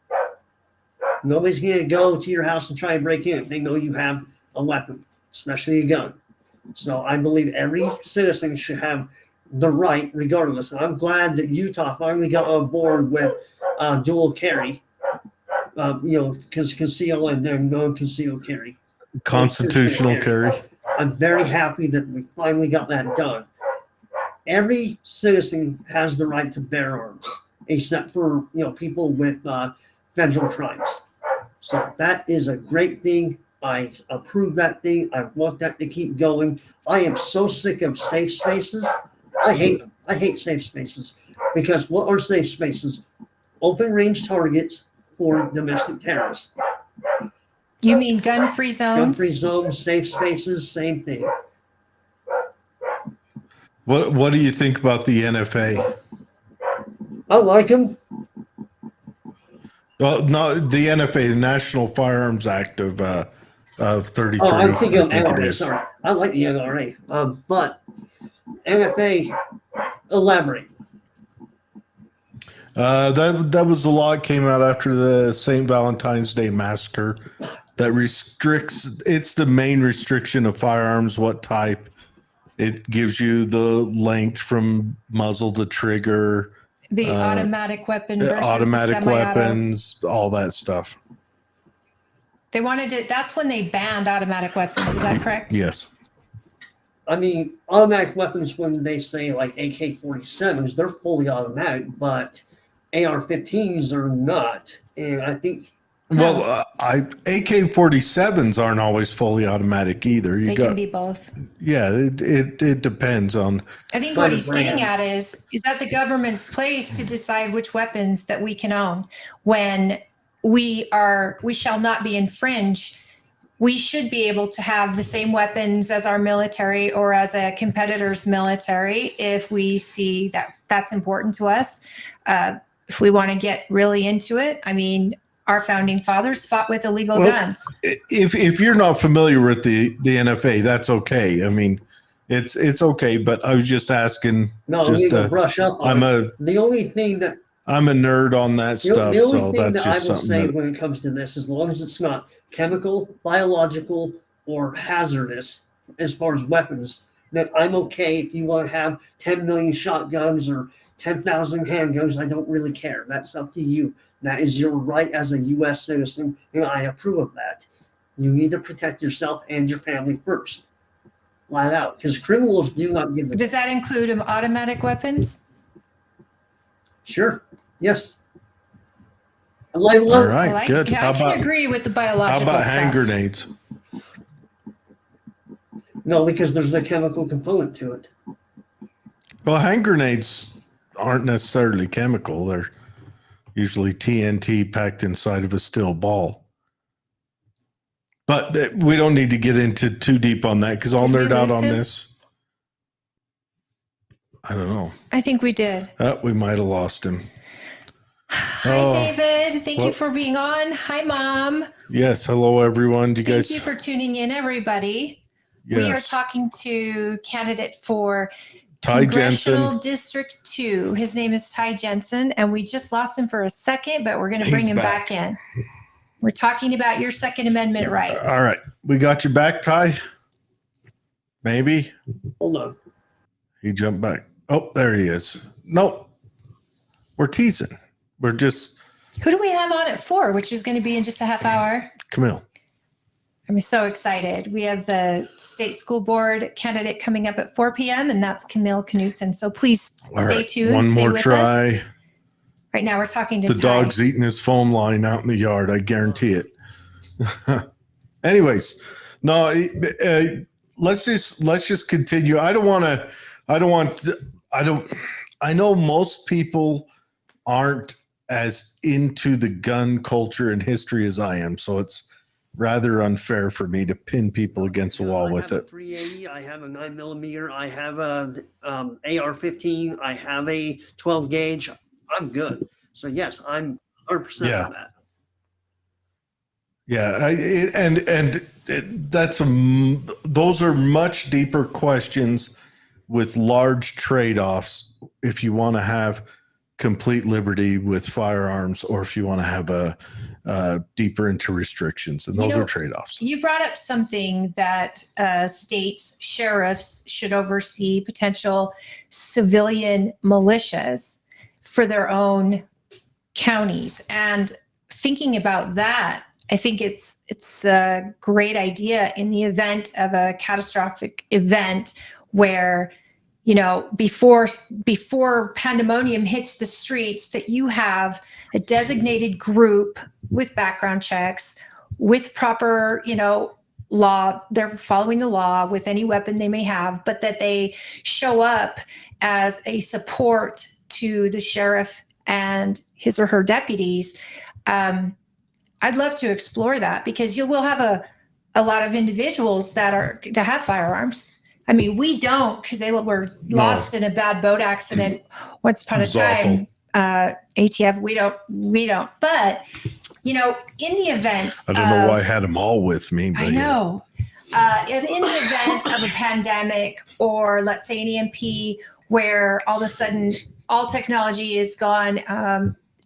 Nobody's going to go to your house and try and break in if they know you have a weapon, especially a gun. So I believe every citizen should have the right, regardless. And I'm glad that Utah finally got on board with dual carry, because conceal and then non-concealed carry. Constitutional carry. I'm very happy that we finally got that done. Every citizen has the right to bear arms, except for people with federal crimes. So that is a great thing. I approve that thing. I want that to keep going. I am so sick of safe spaces. I hate them. I hate safe spaces because what are safe spaces? Open range targets for domestic terrorists. You mean gun-free zones? Gun-free zones, safe spaces, same thing. What do you think about the NFA? I like them. Well, no, the NFA, the National Firearms Act of 33. Oh, I'm thinking of I think it NRA. is. Sorry, I like the NRA. But NFA, elaborate. That was the law that came out after the St. Valentine's Day massacre that restricts. It's the main restriction of firearms. What type? It gives you the length from muzzle to trigger. The automatic weapon versus automatic the semi-auto. weapons, all that stuff. They wanted to. That's when they banned automatic weapons. Is that correct? Yes. I mean, automatic weapons, when they say like AK-47s, they're fully automatic, but AR-15s are not. And I think. Well, AK-47s aren't always fully automatic either. They can be both. Yeah, it depends on. I think what he's getting at is that the government's place to decide which weapons that we can own when we shall not be infringed. We should be able to have the same weapons as our military or as a competitor's military if we see that that's important to us. If we want to get really into it, I mean, our founding fathers fought with illegal guns. If you're not familiar with the NFA, that's okay. I mean, it's okay. But I was just asking. No, we need to brush up on the only thing that I'm a nerd on that stuff. The only so thing that's that I just will something say when it comes to this, as long as it's not chemical, biological, or hazardous, as far as weapons, that I'm okay. If you want to have 10 million shotguns or 10,000 handguns, I don't really care. That's up to you. That is your right as a U.S. citizen, and I approve of that. You need to protect yourself and your family first, flat out, because criminals do not give. Does that include automatic weapons? Sure. Yes. All right, Well, good. I can agree with the biological how about stuff. hand grenades? No, because there's the chemical component to it. Well, hand grenades aren't necessarily chemical. They're usually TNT packed inside of a steel ball. But we don't need to get into too deep on that because I'll Did we nerd out lose on him? this. I don't know. I think we did. We might have lost him. Hi, Oh, David. Thank you well- for being on. Hi, Mom. Yes. Hello, everyone. Do you Thank guys? you for tuning in, everybody. Yes. We are talking to candidate for Ty Congressional Jensen. District 2. His name is Ty Jensen, and we just lost him for a second, but we're going to bring He's him back in. We're talking about your Second Amendment rights. All right. We got you back, Ty? Maybe. Hold on. He jumped back. Oh, there he is. Nope. We're teasing. We're just Who do we have on at 4, which is going to be in just a half hour? Camille. I'm so excited. We have the state school board candidate coming up at 4 p.m., and that's Camille Knutson. So please All stay right. tuned. One stay more with try. us. Right now, we're talking to The Ty. dog's eating his phone line out in the yard. I guarantee it. Anyways, no. Let's just continue. I know most people aren't as into the gun culture and history as I am, so it's rather unfair for me to pin people against the wall with I it. have a 380. I have a 9mm. I have a AR-15. I have a 12 gauge. I'm good. So yes, I'm 100% Yeah. on that. Yeah, those are much deeper questions with large trade-offs if you want to have complete liberty with firearms or if you want to have a deeper into restrictions, and those are trade-offs. You brought up something that states sheriffs should oversee potential civilian militias for their own counties, and thinking about that, I think it's a great idea in the event of a catastrophic event where, before pandemonium hits the streets, that you have a designated group with background checks, with proper, law, they're following the law with any weapon they may have, but that they show up as a support to the sheriff and his or her deputies. I'd love to explore that because you will have a lot of individuals that have firearms. I mean, we don't because they were lost in a bad boat accident once upon a time. ATF, we don't. But in the event, I don't know why I had them all with me. But I know. In the event of a pandemic or let's say an EMP where all of a sudden all technology is gone,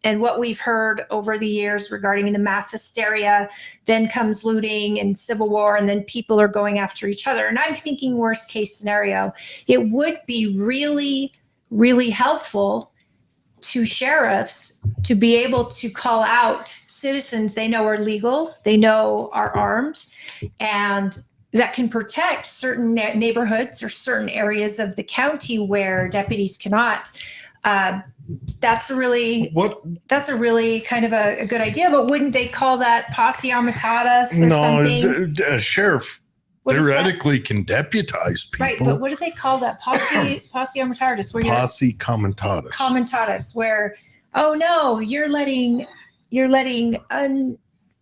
and what we've heard over the years regarding the mass hysteria, then comes looting and civil war, and then people are going after each other. And I'm thinking worst case scenario, it would be really, really helpful to sheriffs to be able to call out citizens they know are legal, they know are armed, and that can protect certain neighborhoods or certain areas of the county where deputies cannot. That's a really kind of a good idea, but wouldn't they call that posse comitatus or something? No, a sheriff theoretically can deputize people. Right, but what do they call that? Posse comitatus, where posse comitatus. Comitatus, where you're letting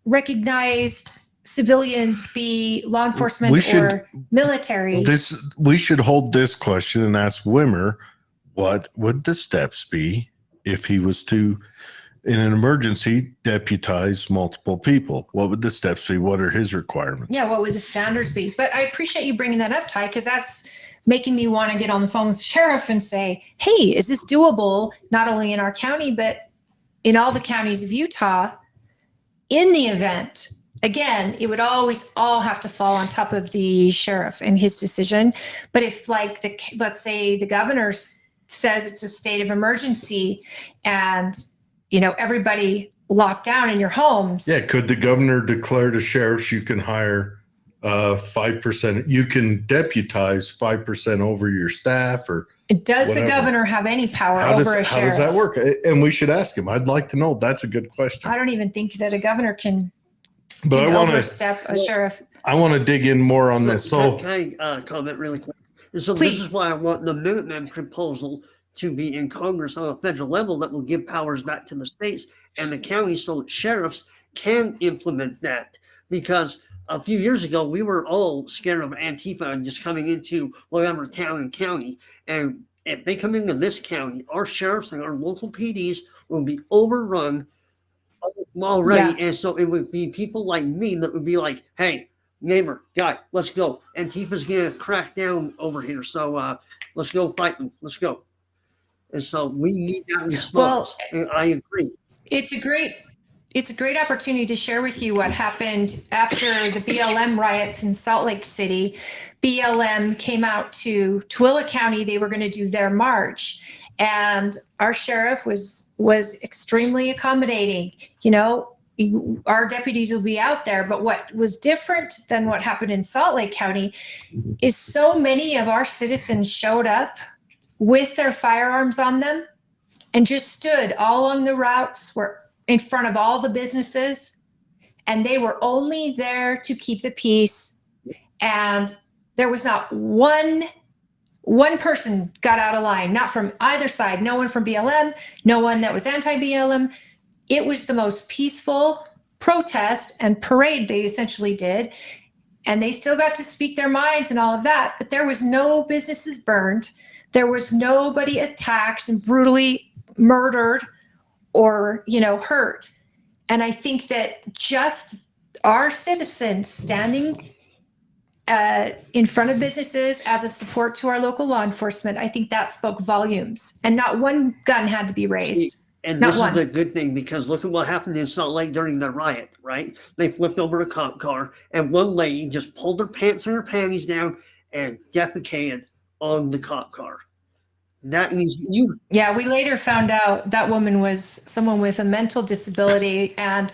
unrecognized civilians be law enforcement or military. We should hold this question and ask Wimmer, what would the steps be if he was to, in an emergency, deputize multiple people? What would the steps be? What are his requirements? Yeah, what would the standards be? But I appreciate you bringing that up, Ty, because that's making me want to get on the phone with the sheriff and say, hey, is this doable not only in our county, but in all the counties of Utah? In the event, again, it would always all have to fall on top of the sheriff and his decision. But if let's say the governor says it's a state of emergency and everybody locked down in your homes. Yeah, could the governor declare to sheriffs you can hire 5%. You can deputize 5% over your staff, or Does whatever. the governor have any power how over a does sheriff? that work? And we should ask him. I'd like to know. That's a good question. I don't even think that a governor can But I want to overstep a sheriff. I want to dig in more on this. So can I comment really quick? And so Please. this is why I want the Minuteman proposal to be in Congress on a federal level that will give powers back to the states and the counties so that sheriffs can implement that. Because a few years ago, we were all scared of Antifa and just coming into whatever town and county. And if they come into this county, our sheriffs and our local PDs will be overrun already. Yeah. And so it would be people like me that would be like, hey, neighbor, guy, let's go. Antifa's going to crack down over here. So let's go fight them. Let's go. And so we need that response. And I agree. It's a great opportunity to share with you what happened after the BLM riots in Salt Lake City. BLM came out to Tooele County. They were going to do their march, and our sheriff was extremely accommodating. You know, our deputies will be out there, but what was different than what happened in Salt Lake County is so many of our citizens showed up with their firearms on them and just stood all along the routes, were in front of all the businesses, and they were only there to keep the peace. And there was not one person got out of line, not from either side, no one from BLM, no one that was anti-BLM. It was the most peaceful protest and parade they essentially did. And they still got to speak their minds and all of that, but there was no businesses burned. There was nobody attacked and brutally murdered or, hurt. And I think that just our citizens standing in front of businesses as a support to our local law enforcement, I think that spoke volumes. And not one gun had to be raised. And Not this one. is the good thing, because look at what happened in Salt Lake during the riot, right? They flipped over a cop car, and one lady just pulled her pants and her panties down and defecated on the cop car. That means you. Yeah, we later found out that woman was someone with a mental disability, and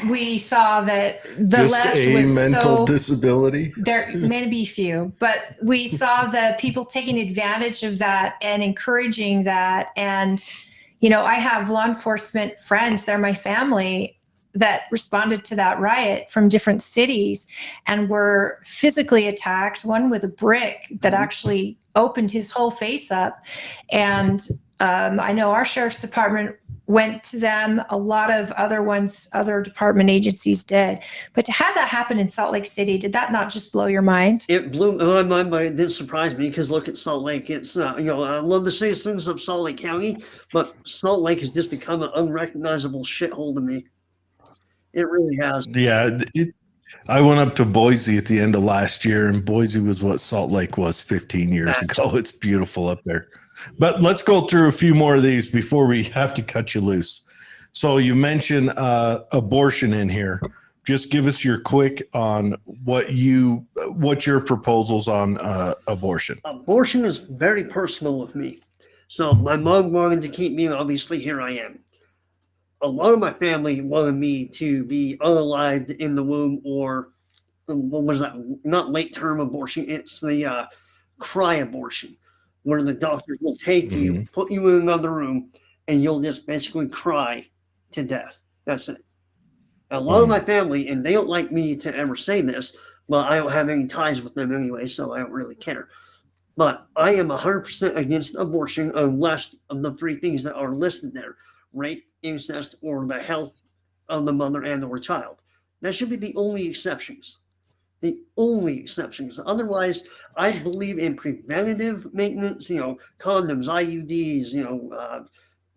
we saw that the just left a was mental disability. There may be few, but we saw the people taking advantage of that and encouraging that. And, I have law enforcement friends, they're my family, that responded to that riot from different cities and were physically attacked, one with a brick that actually opened his whole face up. And I know our sheriff's department went to them. A lot of other department agencies did. But to have that happen in Salt Lake City, did that not just blow your mind? It blew my mind, but it didn't surprise me, because look at Salt Lake. It's, I love the citizens of Salt Lake County, but Salt Lake has just become an unrecognizable shithole to me. It really has. Yeah. I went up to Boise at the end of last year, and Boise was what Salt Lake was 15 years ago. It's beautiful up there. But let's go through a few more of these before we have to cut you loose. So you mentioned abortion in here. Just give us your quick on what your proposals on abortion. Abortion is very personal with me. So my mom wanted to keep me, and obviously here I am. A lot of my family wanted me to be unalived in the womb, or what was that? Not late term abortion. It's the cry abortion, where the doctors will take you, put you in another room, and you'll just basically cry to death. That's it. A lot of my family, and they don't like me to ever say this, but I don't have any ties with them anyway, so I don't really care. But I am 100% against abortion unless of the three things that are listed there: rape, incest, or the health of the mother and or child. That should be the only exceptions. The only exceptions. Otherwise, I believe in preventative maintenance, condoms, IUDs,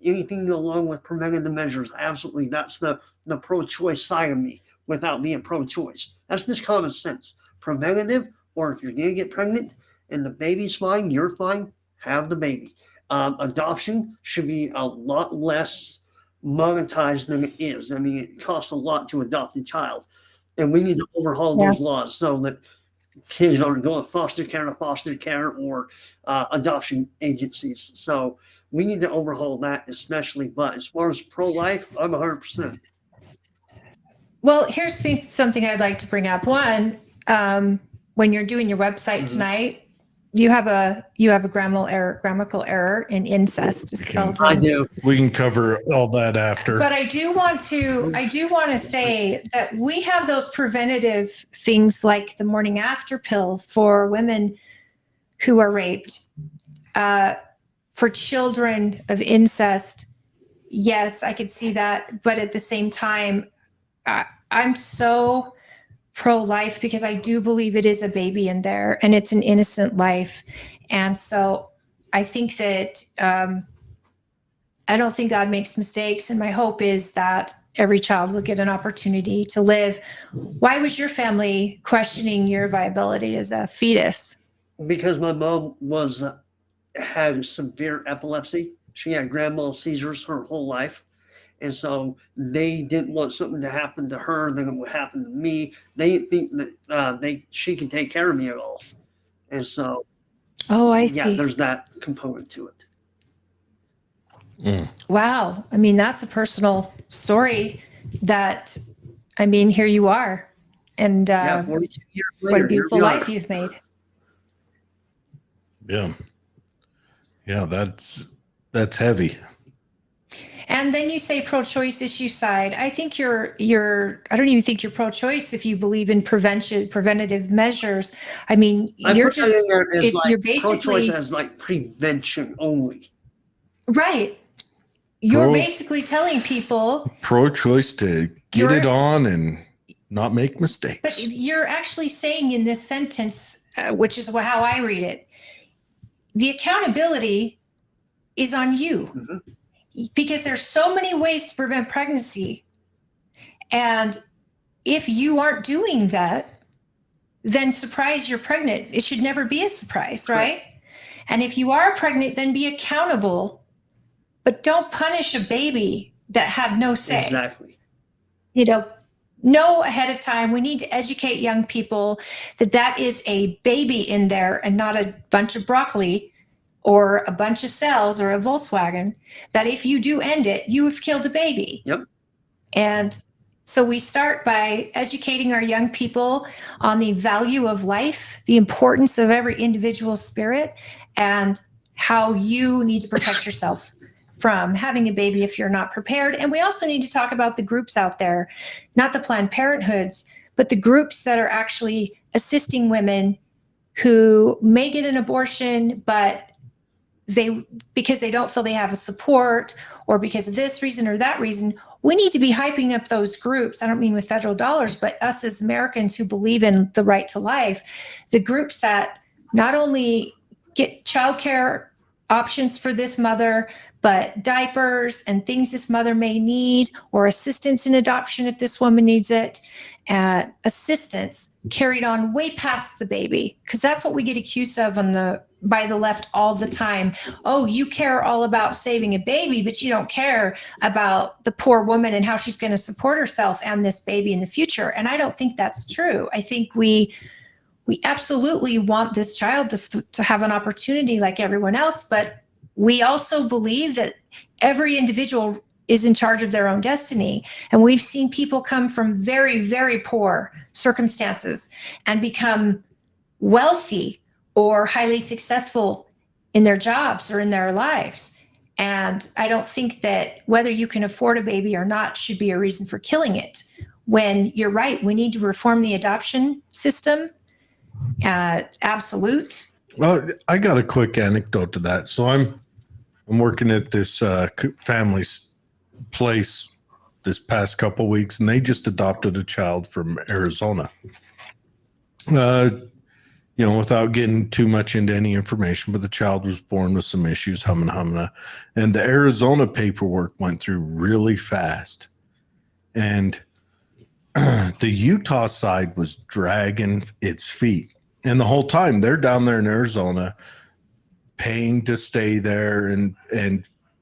anything along with preventative measures. Absolutely. That's the pro-choice side of me without being pro-choice. That's just common sense. Preventative, or if you're going to get pregnant and the baby's fine, you're fine, have the baby. Adoption should be a lot less monetized than it is. I mean, it costs a lot to adopt a child. And we need to overhaul those laws so that kids aren't going foster care to foster care or adoption agencies. So we need to overhaul that especially. But as far as pro-life, I'm 100%. Well, here's something I'd like to bring up. One, when you're doing your website tonight, you have a grammatical error in incest is spelled I wrong. do. We can cover all that after. But I do want to say that we have those preventative things like the morning after pill for women who are raped, for children of incest. Yes, I could see that. But at the same time, I'm so pro-life because I do believe it is a baby in there and it's an innocent life. And so I think that I don't think God makes mistakes. And my hope is that every child will get an opportunity to live. Why was your family questioning your viability as a fetus? Because my mom had severe epilepsy. She had grand mal seizures her whole life. And so they didn't want something to happen to her than it would happen to me. They didn't think that she can take care of me at all. And so, I yeah, see. there's that component to it. Wow. I mean, that's a personal story that, I mean, here you are. And 42 years later, what a beautiful here we are. life you've made. Yeah. Yeah, that's heavy. And then you say pro-choice issue side. I think I don't even think you're pro-choice if you believe in preventative measures. I mean, you're basically pro-choice as like prevention only. Right. You're basically telling people pro-choice to get it on and not make mistakes. But you're actually saying in this sentence, which is how I read it, the accountability is on you. Mm-hmm. Because there's so many ways to prevent pregnancy. And if you aren't doing that, then surprise, you're pregnant. It should never be a surprise, right? And if you are pregnant, then be accountable, but don't punish a baby that had no say. Exactly. Know ahead of time. We need to educate young people that is a baby in there and not a bunch of broccoli or a bunch of cells or a Volkswagen, that if you do end it, you have killed a baby. Yep. And so we start by educating our young people on the value of life, the importance of every individual spirit, and how you need to protect yourself from having a baby if you're not prepared. And we also need to talk about the groups out there, not the Planned Parenthoods, but the groups that are actually assisting women who may get an abortion, but because they don't feel they have a support or because of this reason or that reason, we need to be hyping up those groups. I don't mean with federal dollars, but us as Americans who believe in the right to life, the groups that not only get childcare options for this mother, but diapers and things this mother may need, or assistance in adoption if this woman needs it, assistance carried on way past the baby, because that's what we get accused of by the left all the time. Oh, you care all about saving a baby, but you don't care about the poor woman and how she's going to support herself and this baby in the future. And I don't think that's true. I think we absolutely want this child to have an opportunity like everyone else, but we also believe that every individual is in charge of their own destiny. And we've seen people come from very, very poor circumstances and become wealthy or highly successful in their jobs or in their lives. And I don't think that whether you can afford a baby or not should be a reason for killing it. When you're right, we need to reform the adoption system. Absolute. Well, I got a quick anecdote to that. So I'm working at this family's place this past couple of weeks, and they just adopted a child from Arizona. Without getting too much into any information, but the child was born with some issues, humana. And the Arizona paperwork went through really fast. And the Utah side was dragging its feet. And the whole time they're down there in Arizona paying to stay there and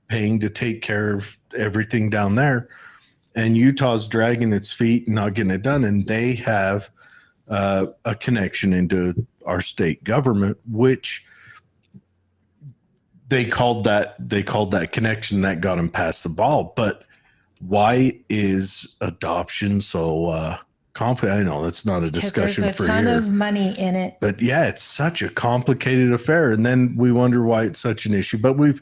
paying to take care of everything down there. And Utah's dragging its feet and not getting it done. And they have a connection into our state government, which they called that connection that got them past the ball. But why is adoption so I know that's not a discussion there's a for ton here. of money in it. But yeah, it's such a complicated affair. And then we wonder why it's such an issue. But we've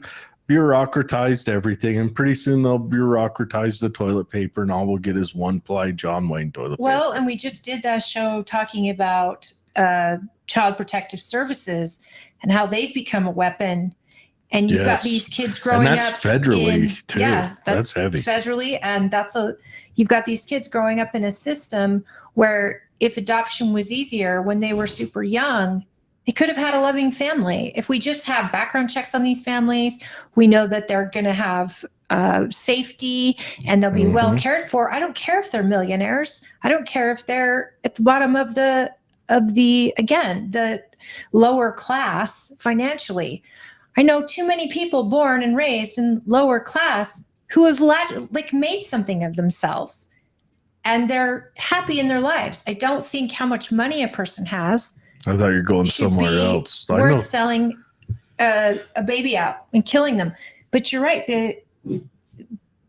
bureaucratized everything. And pretty soon they'll bureaucratize the toilet paper and all we'll get is one-ply John Wayne toilet Well, paper. and we just did that show talking about Child Protective Services and how they've become a weapon. And you've got Yes. these kids growing And up that's federally too. Yeah, That's heavy. federally. And you've got these kids growing up in a system where if adoption was easier when they were super young, they could have had a loving family. If we just have background checks on these families, we know that they're going to have safety and they'll be well cared for. I don't care if they're millionaires. I don't care if they're at the bottom of the lower class financially. I know too many people born and raised in lower class who have made something of themselves and they're happy in their lives. I don't think how much money a person has I thought you were going should somewhere be else. I worth know. selling a baby out and killing them. But you're right.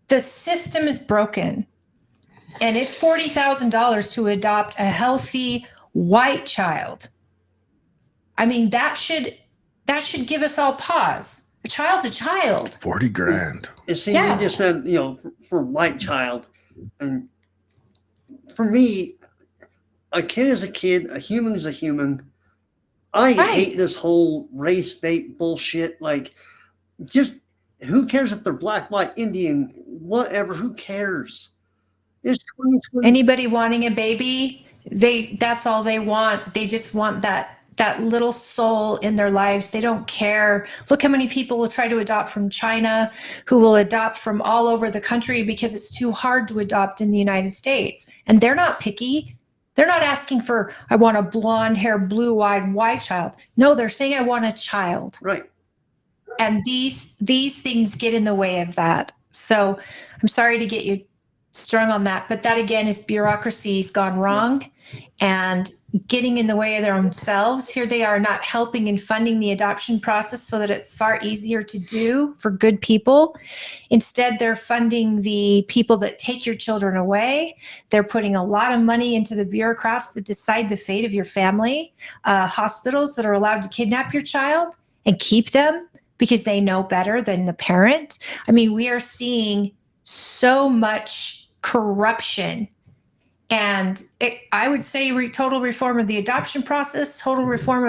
The system is broken, and it's $40,000 to adopt a healthy white child. I mean, that should give us all pause. A child's a child. 40 grand. And see, Yeah. you just said, for white child. And for me, a kid is a kid, a human is a human. I Right. hate this whole race bait bullshit. Like, just who cares if they're black, white, Indian, whatever? Who cares? It's 2020. Anybody wanting a baby, that's all they want. They just want that little soul in their lives. They don't care. Look how many people will try to adopt from China, who will adopt from all over the country because it's too hard to adopt in the United States. And they're not picky. They're not asking for, I want a blonde hair, blue-eyed white child. No, they're saying, I want a child. Right. And these things get in the way of that. So I'm sorry to get you strung on that, but that again is bureaucracy's gone wrong and getting in the way of their own selves. Here they are not helping and funding the adoption process so that it's far easier to do for good people. Instead, they're funding the people that take your children away. They're putting a lot of money into the bureaucrats that decide the fate of your family, hospitals that are allowed to kidnap your child and keep them because they know better than the parent. I mean, we are seeing so much corruption. And I would say total reform of the adoption process, total reform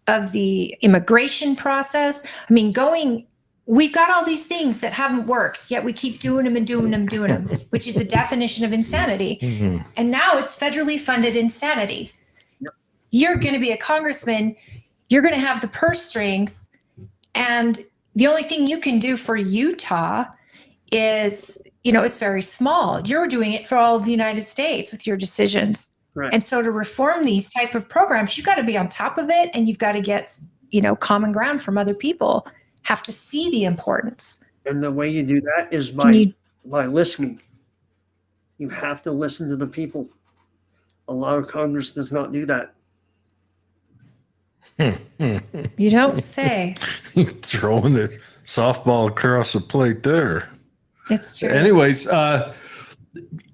of the immigration process. I mean, we've got all these things that haven't worked, yet we keep doing them, which is the definition of insanity. Mm-hmm. And now it's federally funded insanity. Yep. You're going to be a congressman. You're going to have the purse strings. And the only thing you can do for Utah is, it's very small. You're doing it for all of the United States with your decisions. Right. And so to reform these type of programs, you've got to be on top of it and you've got to get, common ground from other people, have to see the importance. And the way you do that is by listening. You have to listen to the people. A lot of Congress does not do that. You don't say. Throwing the softball across the plate there. It's true. Anyways,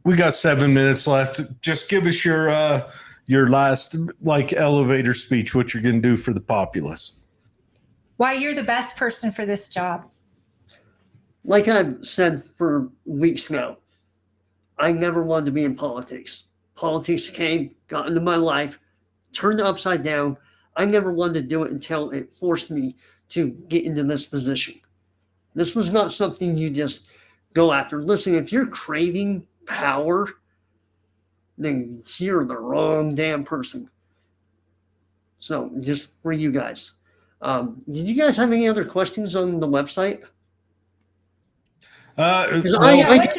we got 7 minutes left. Just give us your last elevator speech, what you're going to do for the populace. Why you're the best person for this job. Like I've said for weeks now, I never wanted to be in politics. Politics came, got into my life, turned it upside down. I never wanted to do it until it forced me to get into this position. This was not something you just go after. Listen, if you're craving power, then you're the wrong damn person. So just for you guys. Did you guys have any other questions on the website? what did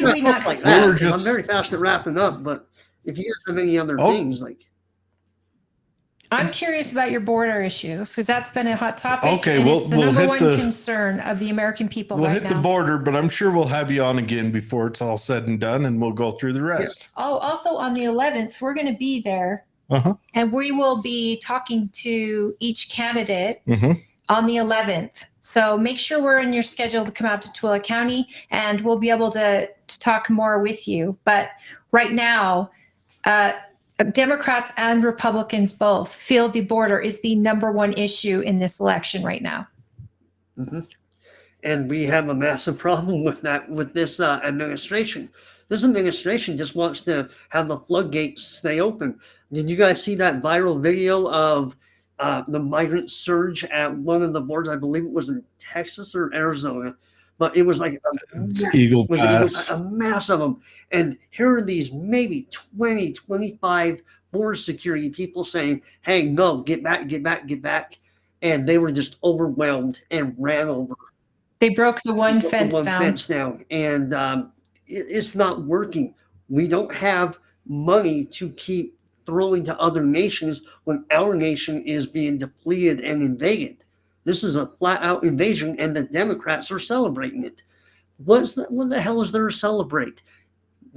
we not that. I'm very fast at wrapping up, but if you guys have any other things, I'm curious about your border issues because that's been a hot topic. Okay, and we'll it's the number hit one the- concern of the American people We'll right hit now. the border, but I'm sure we'll have you on again before it's all said and done, and we'll go through the rest. Oh, also on the 11th, we're going to be there, Uh-huh. and we will be talking to each candidate Mm-hmm. on the 11th. So make sure we're in your schedule to come out to Tooele County, and we'll be able to talk more with you. But right now, Democrats and Republicans both feel the border is the number one issue in this election right now. Mm-hmm. And we have a massive problem with that, with this administration. This administration just wants to have the floodgates stay open. Did you guys see that viral video of the migrant surge at one of the borders? I believe it was in Texas or Arizona, but it was like Eagle Pass. a mass of them. And here are these maybe 20, 25 border security people saying, hey, no, get back, get back, get back. And they were just overwhelmed and ran over. They broke the one fence down. And it's not working. We don't have money to keep throwing to other nations when our nation is being depleted and invaded. This is a flat out invasion, and the Democrats are celebrating it. What the hell is there to celebrate?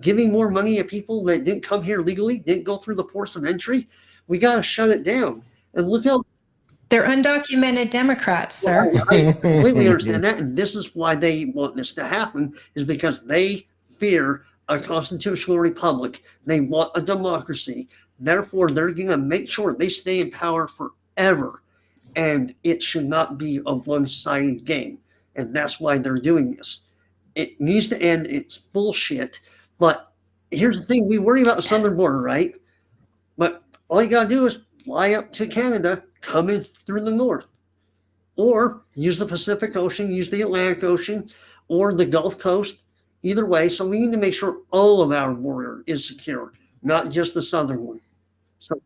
Giving more money to people that didn't come here legally, didn't go through the ports of entry? We got to shut it down. And look how they're undocumented Democrats, sir. I completely understand that. And this is why they want this to happen, is because they fear a constitutional republic. They want a democracy. Therefore, they're going to make sure they stay in power forever. And it should not be a one-sided game. And that's why they're doing this. It needs to end. It's bullshit. But here's the thing. We worry about the southern border, right? But all you got to do is fly up to Canada, come in through the north. Or use the Pacific Ocean, use the Atlantic Ocean, or the Gulf Coast. Either way. So we need to make sure all of our border is secure, not just the southern one. So,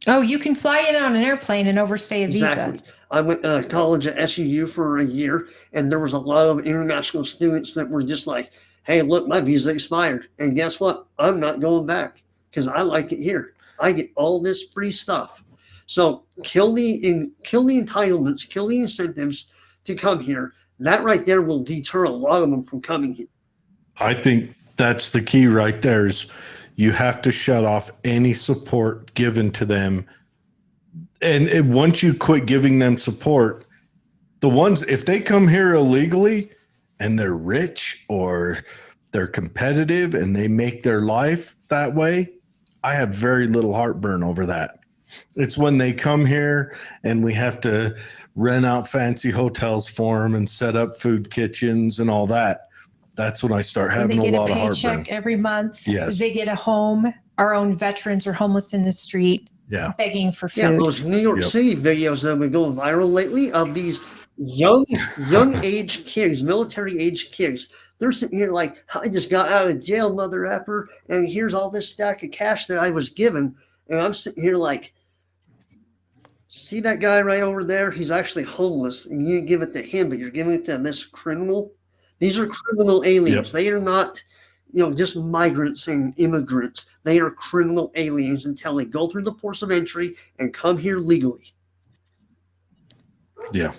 oh, you can fly in on an airplane and overstay a visa. I went to college at SUU for a year, and there was a lot of international students that were just like, hey, look, my visa expired. And guess what? I'm not going back because I like it here. I get all this free stuff. So kill the entitlements, kill the incentives to come here. That right there will deter a lot of them from coming here. I think that's the key right there is you have to shut off any support given to them. And once you quit giving them support, the ones, if they come here illegally and they're rich or they're competitive and they make their life that way, I have very little heartburn over that. It's when they come here and we have to rent out fancy hotels for them and set up food kitchens and all that. That's when I start having a lot of heartburn. They get a paycheck every month. Yes. They get a home. Our own veterans are homeless in the street, begging for food. Yeah, those New York City videos that have been going viral lately of these young age kids, military age kids. They're sitting here like, I just got out of jail, mother effer, and here's all this stack of cash that I was given. And I'm sitting here like, see that guy right over there? He's actually homeless, and you didn't give it to him, but you're giving it to this criminal. These are criminal aliens. They are not, just migrants and immigrants. They are criminal aliens until they go through the ports of entry and come here legally. Yeah.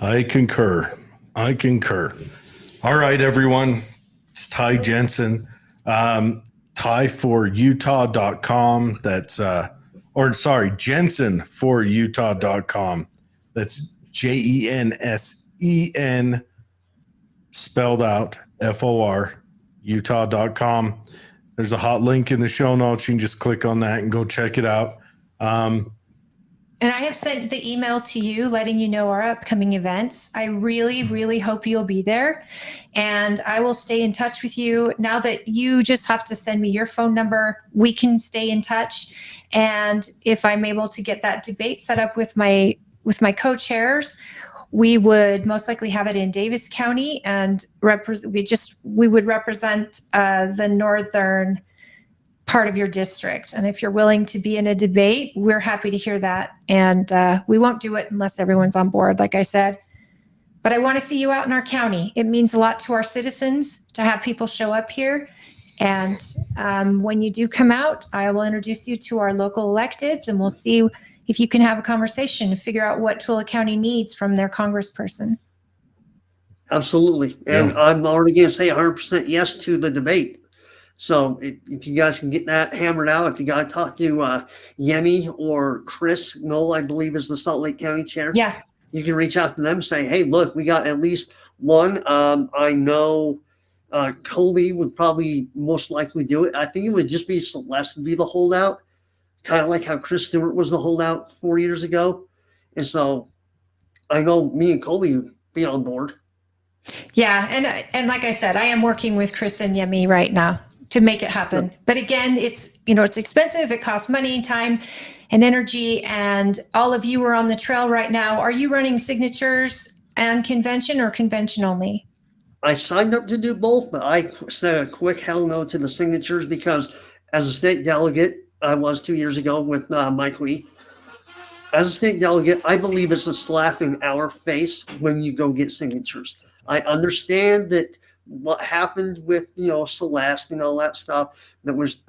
I concur. All right, everyone. It's Ty Jensen. TyForUtah.com. That's Jensen4Utah.com. That's JENSEN spelled out FOR Utah.com. There's a hot link in the show notes. You can just click on that and go check it out. And I have sent the email to you letting you know our upcoming events. I really, really hope you'll be there. And I will stay in touch with you. Now that you just have to send me your phone number, we can stay in touch. And if I'm able to get that debate set up with my co-chairs, we would most likely have it in Davis County and we would represent the northern part of your district. And if you're willing to be in a debate, we're happy to hear that. And we won't do it unless everyone's on board, like I said. But I want to see you out in our county. It means a lot to our citizens to have people show up here. And when you do come out, I will introduce you to our local electeds, and we'll see if you can have a conversation to figure out what Tooele County needs from their congressperson. Absolutely. And I'm already going to say 100% yes to the debate. So if you guys can get that hammered out, if you got to talk to Yemi or Chris Knoll, I believe is the Salt Lake County chair. Yeah. You can reach out to them and say, hey, look, we got at least one. I know Colby would probably most likely do it. I think it would just be Celeste would be the holdout, kind of like how Chris Stewart was the holdout 4 years ago. And so I know me and Colby would be on board. Yeah, and like I said, I am working with Chris and Yemi right now to make it happen. But again, it's it's expensive. It costs money, time, and energy. And all of you are on the trail right now. Are you running signatures and convention or convention only? I signed up to do both, but I said a quick hell no to the signatures because as a state delegate, I was 2 years ago with Mike Lee. As a state delegate, I believe it's a slap in our face when you go get signatures. I understand that what happened with, Celeste and all that stuff that was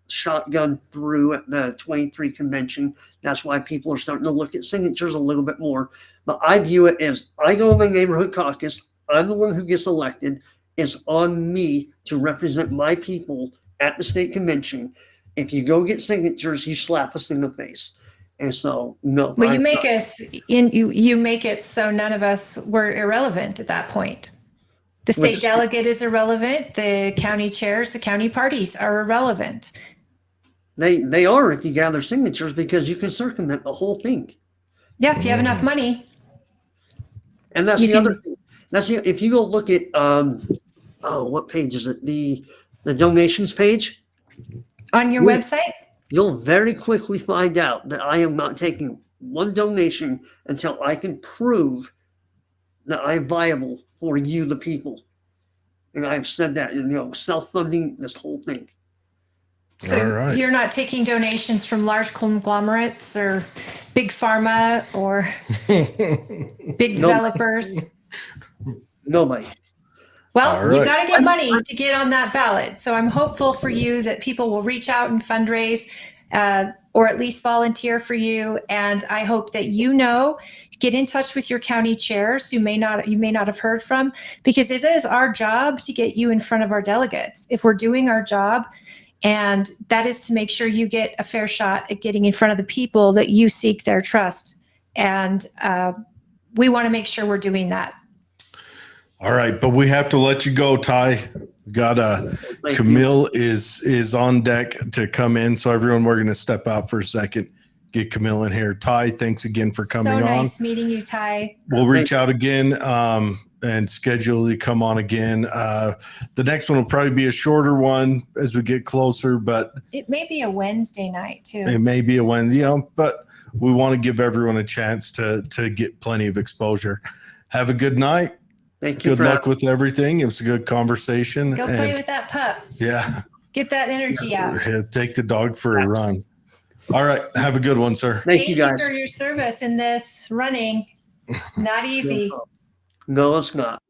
shotgun through at the 23 convention. That's why people are starting to look at signatures a little bit more. But I view it as I go to my neighborhood caucus. I'm the one who gets elected. It's on me to represent my people at the state convention. If you go get signatures, you slap us in the face. And so, no. Well, you make it so none of us were irrelevant at that point. The state delegate is irrelevant. The county chairs, the county parties are irrelevant. They are if you gather signatures because you can circumvent the whole thing. Yeah, if you have enough money. And that's the other thing. If you go look at what page is it? The donations page On your website? You'll very quickly find out that I am not taking one donation until I can prove that I'm viable for you, the people. And I've said that, self-funding this whole thing. So You're not taking donations from large conglomerates or big pharma or big developers? Nobody. Well, you got to get money to get on that ballot. So I'm hopeful for you that people will reach out and fundraise or at least volunteer for you. And I hope that get in touch with your county chairs who you may not have heard from, because it is our job to get you in front of our delegates. If we're doing our job, and that is to make sure you get a fair shot at getting in front of the people that you seek their trust. And we want to make sure we're doing that. All right, but we have to let you go, Ty. Camille is on deck to come in. So everyone, we're going to step out for a second, get Camille in here. Ty, thanks again for coming on. So nice meeting you, Ty. We'll reach out again and schedule you come on again. The next one will probably be a shorter one as we get closer, but it may be a Wednesday night too. It may be a Wednesday, but we want to give everyone a chance to get plenty of exposure. Have a good night. Thank you. Good luck with everything. It was a good conversation. Go play with that pup. Yeah. Get that energy out. Take the dog for a run. All right. Have a good one, sir. Thank you, guys. For your service in this running. Not easy. No, it's not.